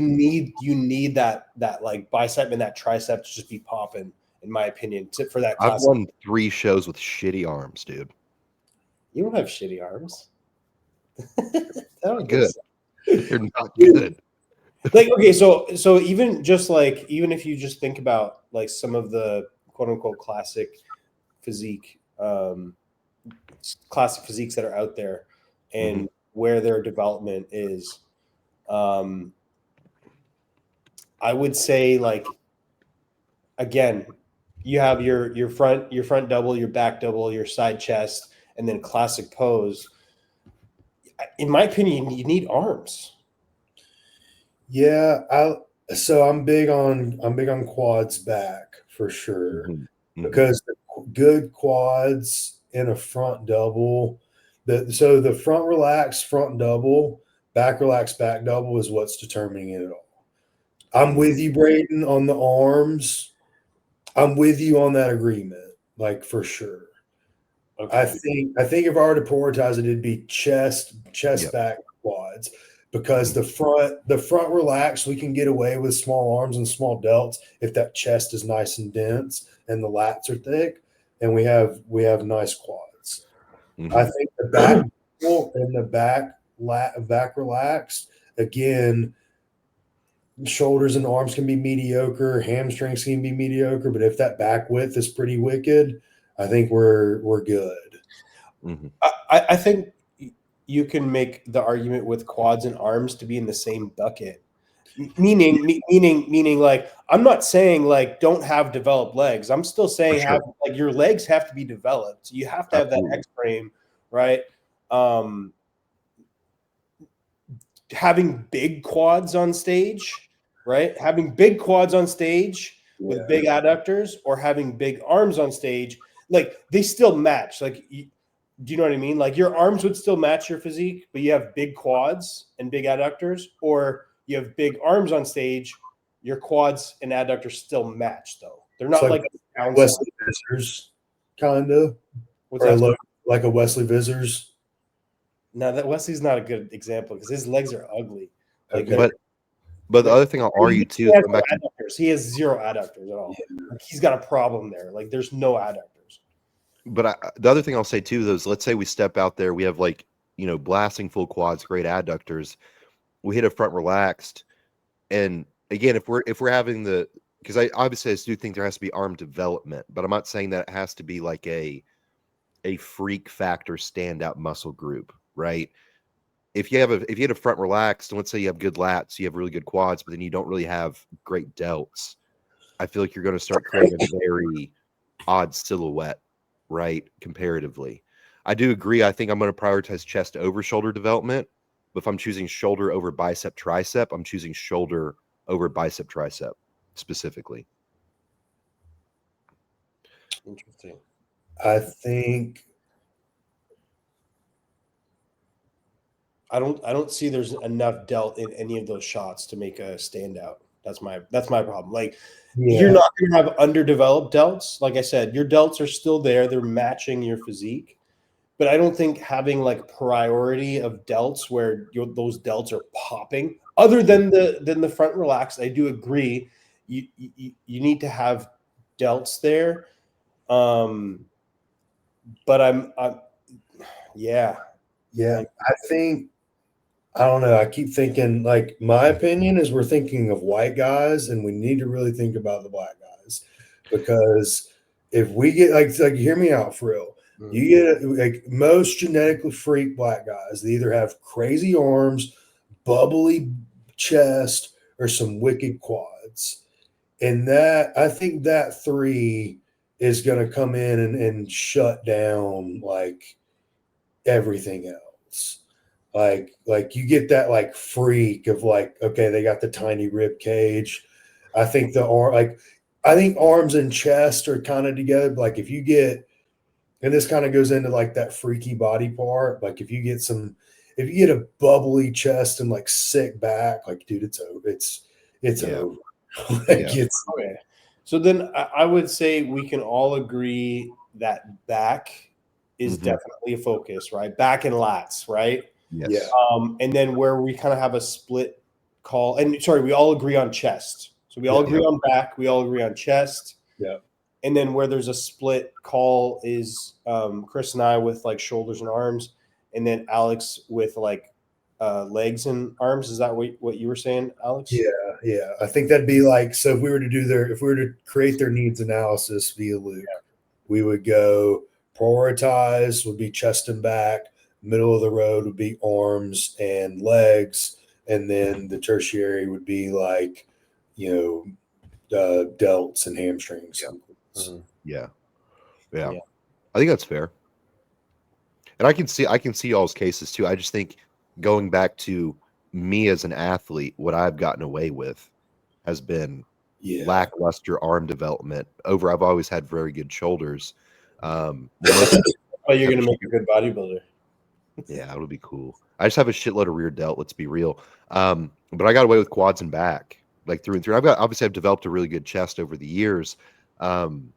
You need that like bicep and that tricep to just be popping, in my opinion, for that I've classic. won 3 shows with shitty arms, dude. You don't have shitty arms. I don't think Good. so. They're not good. Like, okay, so even just like, even if you just think about like some of the quote unquote physique classic physiques that are out there, and where their development is, I would say, like, again, you have your front double, your back double, your side chest, and then classic pose. In my opinion, you need arms. Yeah, I'm big on quads back for sure, because the good quads in a front double, the front relaxed front double, back relaxed back double is what's determining it all. I'm with you, Braden, on the arms. I'm with you on that agreement, like for sure. Okay. I think if I were to prioritize it, it'd be chest, Yep. back, quads, because the front relaxed, we can get away with small arms and small delts if that chest is nice and dense and the lats are thick, and we have nice quads. I think the back and the back relaxed, again, shoulders and arms can be mediocre, hamstrings can be mediocre, but if that back width is pretty wicked, I think we're good. I think you can make the argument with quads and arms to be in the same bucket. Meaning, like, I'm not saying like don't have developed legs. I'm still saying sure. have, like, your legs have to be developed. You have to have that X frame, right? Having big quads on stage, right? Having big quads on stage with big adductors, or having big arms on stage, like, they still match. Like, do you know what I mean? Like, your arms would still match your physique, but you have big quads and big adductors, or you have big arms on stage, your quads and adductors still match, though. They're not like Wesley Vissers, kind of. Like a Wesley Vissers. No, that Wesley's not a good example because his legs are ugly. Like, Okay. But the other thing I'll argue too is going back to, he has 0 adductors at all. Like, he's got a problem there. Like, there's no adductors. but the other thing I'll say too is, let's say we step out there, we have like, blasting full quads, great adductors, we hit a front relaxed, and again, if we're having because I obviously do think there has to be arm development, but I'm not saying that it has to be like a freak factor standout muscle group, right? If you had a front relaxed, and let's say you have good lats, you have really good quads, but then you don't really have great delts, I feel like you're going to start creating a very odd silhouette, right? Comparatively, I do agree. I think I'm going to prioritize chest over shoulder development, but if I'm choosing shoulder over bicep tricep, I'm choosing shoulder over bicep tricep specifically. Interesting. I think I don't see there's enough delt in any of those shots to make a standout. That's my problem. Like, you're not going to have underdeveloped delts. Like I said, your delts are still there. They're matching your physique. But I don't think having like priority of delts where those delts are popping, other than the front relaxed, I do agree. You need to have delts there. But yeah. I think, I don't know. I keep thinking, like, my opinion is we're thinking of white guys, and we need to really think about the black guys, because if we get like hear me out for real. You get like most genetically freak black guys, they either have crazy arms, bubbly chest, or some wicked quads. And that, I think that 3 is going to come in and shut down like everything else. Like you get that like freak of like, okay, they got the tiny rib cage. I think I think arms and chest are kind of together. But like if you get, and this kind of goes into like that freaky body part. Like if you get a bubbly chest and like sick back, like dude, it's over. It's Yeah. over. Like Yeah. it's Okay. So then I would say we can all agree that back is Mhm. definitely a focus, right? Back and lats, right? Yes. Yeah. And then where we kind of have a split call, and sorry, we all agree on chest. So we all agree on back, we all agree on chest. Yeah. And then where there's a split call is Chris and I with like shoulders and arms, and then Alex with like legs and arms. Is that what you were saying, Alex? Yeah. I think that'd be like, so if we were to create their needs analysis via Luke, we would go prioritize would be chest and back, middle of the road would be arms and legs, and then the tertiary would be like, delts and hamstrings. Yeah. Yeah. I think that's fair. And I can see y'all's cases too. I just think going back to me as an athlete, what I've gotten away with has been lackluster arm development over. I've always had very good shoulders. Most Oh, you're gonna make a good bodybuilder. Yeah, it'll be cool. I just have a shitload of rear delt. Let's be real. But I got away with quads and back, like through and through. I've developed a really good chest over the years, and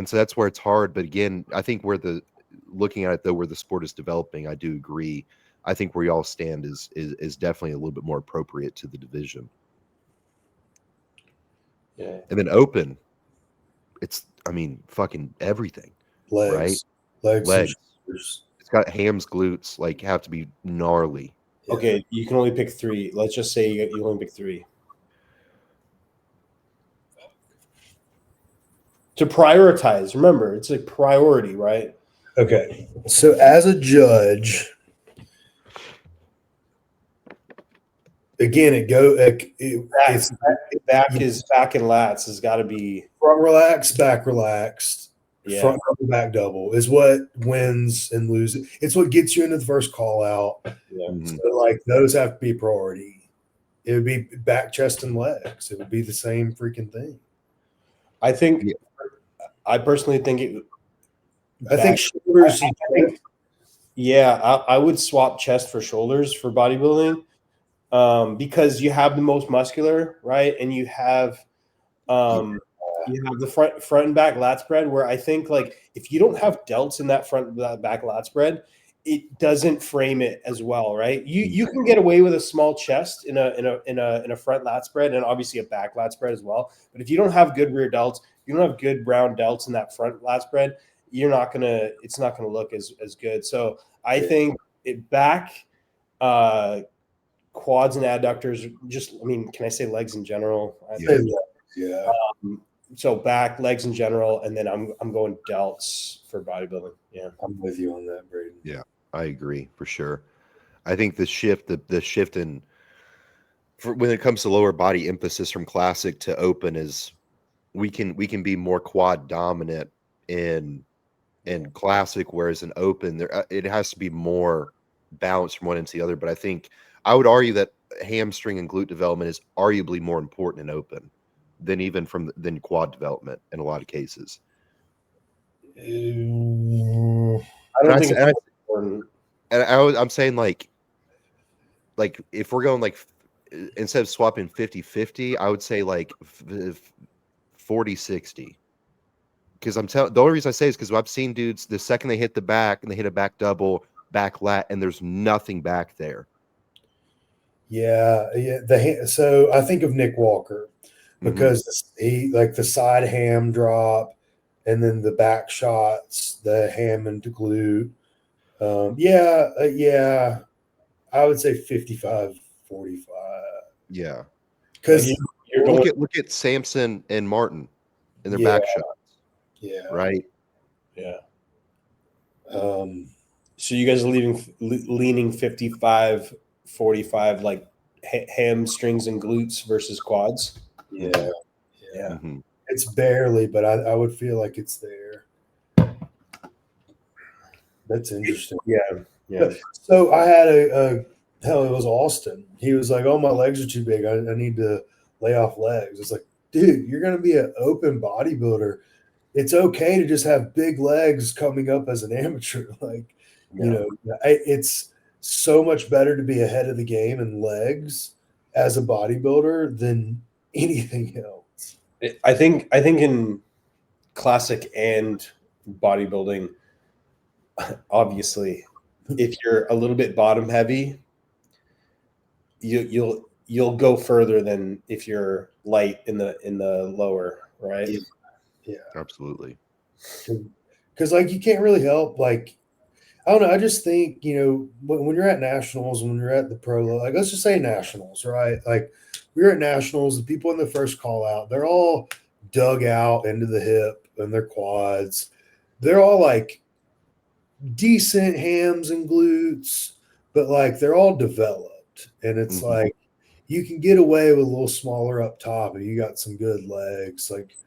so that's where it's hard. But again, I think looking at it though, where the sport is developing, I do agree. I think where y'all stand is definitely a little bit more appropriate to the division. Yeah. And then open, fucking everything, right? Legs. It's got hams, glutes, like have to be gnarly. Okay, you can only pick 3. Let's just say you only pick 3. To prioritize, remember, it's a priority, right? Okay. So as a judge, again, it's back and lats has got to be front relaxed, back relaxed, Yeah. front back double is what wins and loses. It's what gets you into the first call out. Yeah. Mhm. So like those have to be priority. It would be back, chest, and legs. It would be the same freaking thing. I think I personally think it. I think shoulders. I would swap chest for shoulders for bodybuilding, because you have the most muscular, right, and you have the front and back lat spread. Where I think like if you don't have delts in that back lat spread, it doesn't frame it as well, right? You can get away with a small chest in a front lat spread and obviously a back lat spread as well. But if you don't have good rear delts, you don't have good round delts in that front lat spread, it's not gonna look as good. So I think back, quads and adductors. Can I say legs in general? Yeah. So back, legs in general, and then I'm going delts for bodybuilding. Yeah, I'm with you on that, Braden. Yeah, I agree for sure. I think the shift in when it comes to lower body emphasis from classic to open is we can be more quad dominant in classic, whereas in open it has to be more balanced from one end to the other. But I think I would argue that hamstring and glute development is arguably more important in open than quad development in a lot of cases. I don't think it's important. And I'm saying like if we're going like instead of swapping 50-50, I would say like 40-60. Because the only reason I say is because I've seen dudes the second they hit the back and they hit a back double, back lat, and there's nothing back there. Yeah. So I think of Nick Walker because he like the side ham drop and then the back shots, the ham and glute. I would say 55-45. Yeah. Because look at Samson and Martin in their back shots. Yeah. Right. Yeah. So you guys are leaning 55-45, like hamstrings and glutes versus quads. Yeah. Mm-hmm. It's barely, but I would feel like it's there. That's interesting. Yeah. Yeah. So I had a hell, it was Austin. He was like, "Oh, my legs are too big. I need to lay off legs." It's like, dude, you're gonna be an open bodybuilder. It's okay to just have big legs coming up as an amateur. Like, it's so much better to be ahead of the game in legs as a bodybuilder than anything else. I think in classic and bodybuilding, obviously, if you're a little bit bottom heavy, you'll go further than if you're light in the lower, right? Yeah, Absolutely. because like you can't really help. Like, I don't know. I just think when you're at nationals, when you're at the pro, like let's just say nationals, right? Like we were at nationals, the people in the first call out, they're all dug out into the hip and their quads. They're all like decent hams and glutes, but like they're all developed, and it's like you can get away with a little smaller up top, and you got some good legs. Like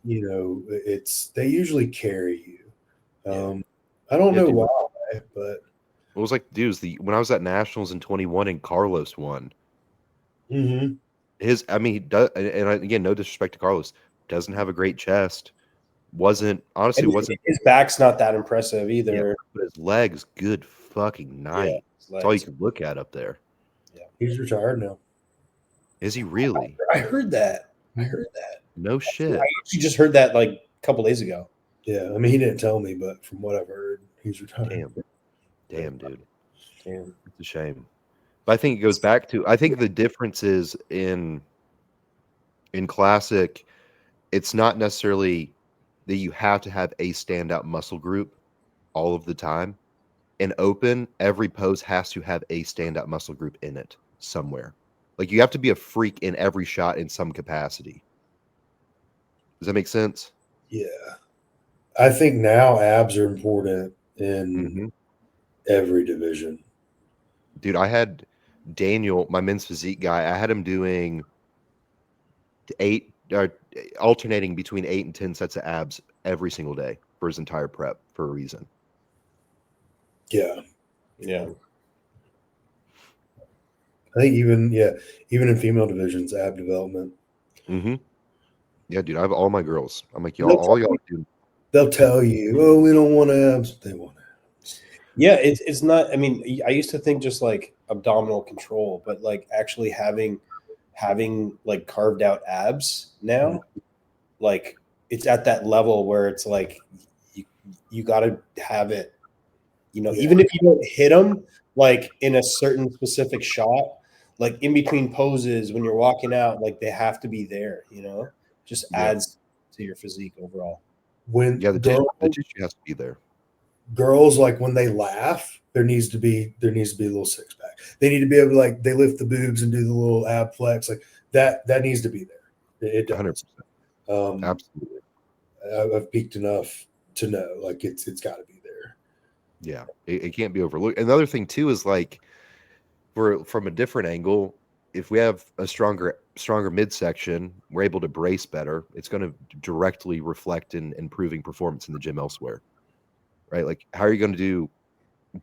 it's they usually carry you. I don't know dude. why, but It was like, dude, when I was at nationals in 21 and Carlos won. He does, and again, no disrespect to Carlos, doesn't have a great chest. Wasn't his back's not that impressive either. but his legs, good fucking night. That's all you can look at up there. Yeah, he's retired now. Is he really? I heard that. No shit. I actually just heard that like a couple days ago. Yeah, I mean he didn't tell me, but from what I've heard, he's retired. Damn, dude. Damn. It's a shame. But I think it goes back to, I think the difference is in classic, it's not necessarily that you have to have a standout muscle group all of the time. In open, every pose has to have a standout muscle group in it somewhere. Like you have to be a freak in every shot in some capacity. Does that make sense? Yeah. I think now abs are important in every division. Dude, I had Daniel, my men's physique guy, I had him doing alternating between 8 and 10 sets of abs every single day for his entire prep for a reason. Yeah. Yeah. I think even in female divisions, ab development. Yeah, dude, I have all my girls. I'm like, all y'all do. They'll tell you, "Oh, we don't want abs." They want abs. Yeah, it's not. I mean, I used to think just like abdominal control, but like actually having like carved out abs now, like it's at that level where it's like you got to have it. Even if you don't hit them like in a certain specific shot, like in between poses when you're walking out, like they have to be there. Just adds to your physique overall. When the tissue has to be there. Girls, like when they laugh, there needs to be a little six pack. They need to be able to like they lift the boobs and do the little ab flex like that. That needs to be there. It does. 100%. Absolutely. I've peaked enough to know like it's got to be there. Yeah, it can't be overlooked. Another thing too is like from a different angle, if we have a stronger midsection, we're able to brace better. It's going to directly reflect in improving performance in the gym elsewhere, right? Like, how are you going to do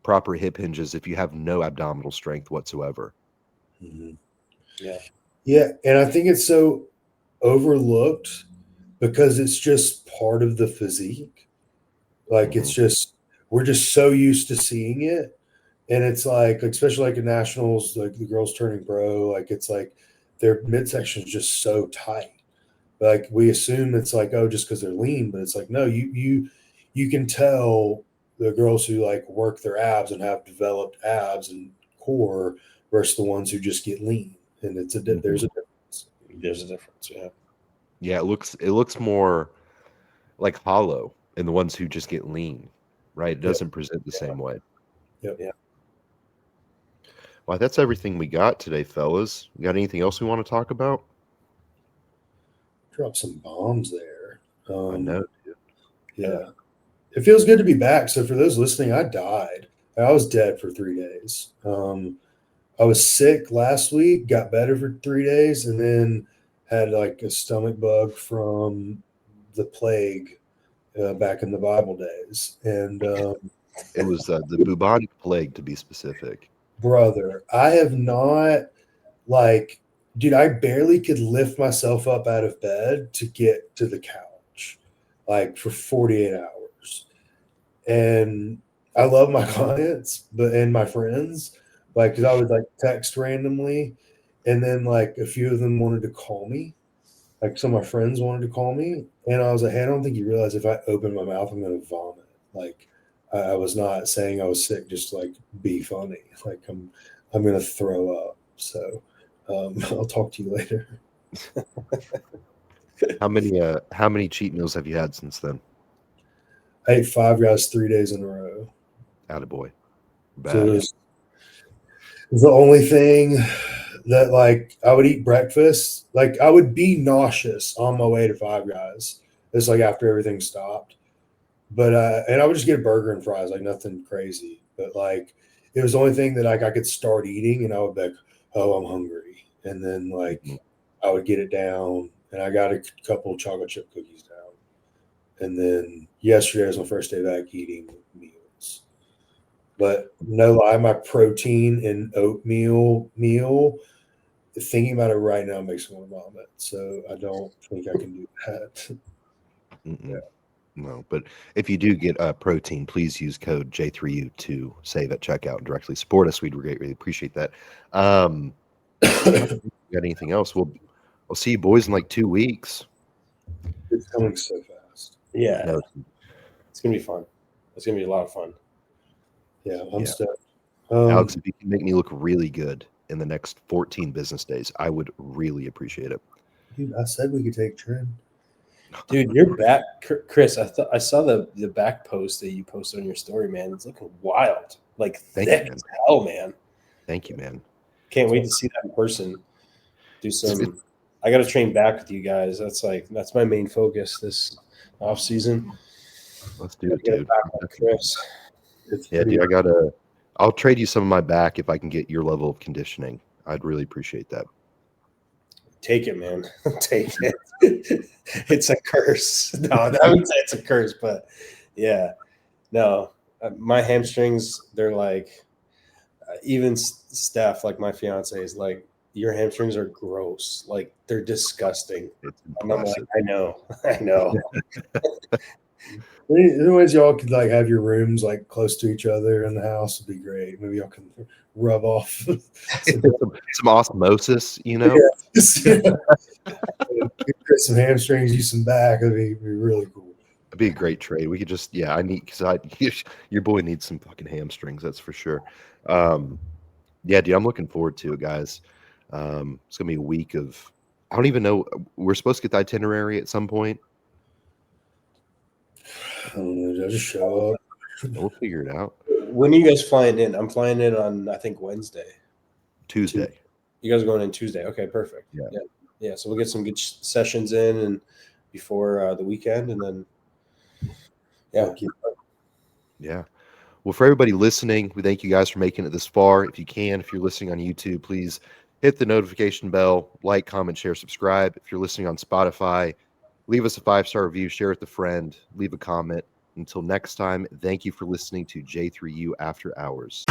proper hip hinges if you have no abdominal strength whatsoever? Yeah, and I think it's so overlooked because it's just part of the physique. Like it's just we're just so used to seeing it. And it's like, especially like in nationals, like the girls turning pro, like it's like their midsection is just so tight. Like we assume it's like, oh, just because they're lean, but it's like, no, you can tell the girls who like work their abs and have developed abs and core versus the ones who just get lean. And there's a difference. There's a difference, yeah. Yeah, it looks more like hollow in the ones who just get lean, right? It doesn't present the same way. Yep. Yeah. Well, that's everything we got today, fellas. We got anything else we want to talk about? Drop some bombs there. I know, dude. Yeah. It feels good to be back. So for those listening, I died. I was dead for 3 days. I was sick last week, got better for 3 days, and then had like a stomach bug from the plague back in the Bible days. And It was the bubonic plague, to be specific. Brother, I have not, like, dude, I barely could lift myself up out of bed to get to the couch, like, for 48 hours. And I love my clients, and my friends, like, because I would like text randomly, and then like a few of them wanted to call me, like some of my friends wanted to call me, and I was like, hey, I don't think you realize if I open my mouth, I'm gonna vomit. Like, I was not saying I was sick, just like be funny. Like, I'm gonna throw up. So I'll talk to you later. How many cheat meals have you had since then? I ate Five Guys 3 days in a row. Attaboy. So Bad. it was the only thing that, like, I would eat breakfast. Like, I would be nauseous on my way to Five Guys. It's like after everything stopped. But and I would just get a burger and fries, like nothing crazy. But like it was the only thing that like I could start eating and I would be like, oh, I'm hungry. And then like I would get it down and I got a couple chocolate chip cookies down. And then yesterday was my first day back eating meals. But no lie, my protein and oatmeal meal, thinking about it right now makes me want to vomit. So I don't think I can do that. Yeah. No, but if you do get protein, please use code J3U to save at checkout and directly support us. We'd really appreciate that. Got anything else? We'll see you boys in like 2 weeks. It's coming so fast. Yeah. No, It's going to be fun. It's going to be a lot of fun. Yeah, I'm Yeah. stoked. Alex, if you can make me look really good in the next 14 business days, I would really appreciate it. Dude, I said we could take trim. Dude, your back, Chris. I saw the back post that you posted on your story, man. It's looking wild, like Thank thick you, man. as hell, man. Thank you, man. Can't wait to see that in person. Do some. I got to train back with you guys. That's my main focus this off season. Let's do it, Get dude. back on Chris. Yeah, dude. I'll trade you some of my back if I can get your level of conditioning. I'd really appreciate that. Take it, man. Take it. It's a curse. No, I wouldn't say it's a curse, but yeah. No, my hamstrings, they're like, even Steph, like my fiance, is like, your hamstrings are gross. Like, they're disgusting. It's And I'm like, impressive. I know. Anyways, y'all could like have your rooms like close to each other in the house would be great. Maybe y'all can rub off some osmosis, you know? Get some hamstrings, use some back. It'd be really cool. It'd be a great trade. We could just, your boy needs some fucking hamstrings, that's for sure. Yeah, dude, I'm looking forward to it, guys. It's gonna be a week of, I don't even know. We're supposed to get the itinerary at some point. I don't know. Just show up. We'll figure it out. When are you guys flying in? I'm flying in on, I think, Wednesday. Tuesday. You guys are going in Tuesday. Okay, perfect. Yeah. So we'll get some good sessions in and before the weekend, and then Yeah. Well, for everybody listening, we thank you guys for making it this far. If you're listening on YouTube, please hit the notification bell, like, comment, share, subscribe. If you're listening on Spotify, leave us a 5-star review, share it with a friend, leave a comment. Until next time, thank you for listening to J3U After Hours.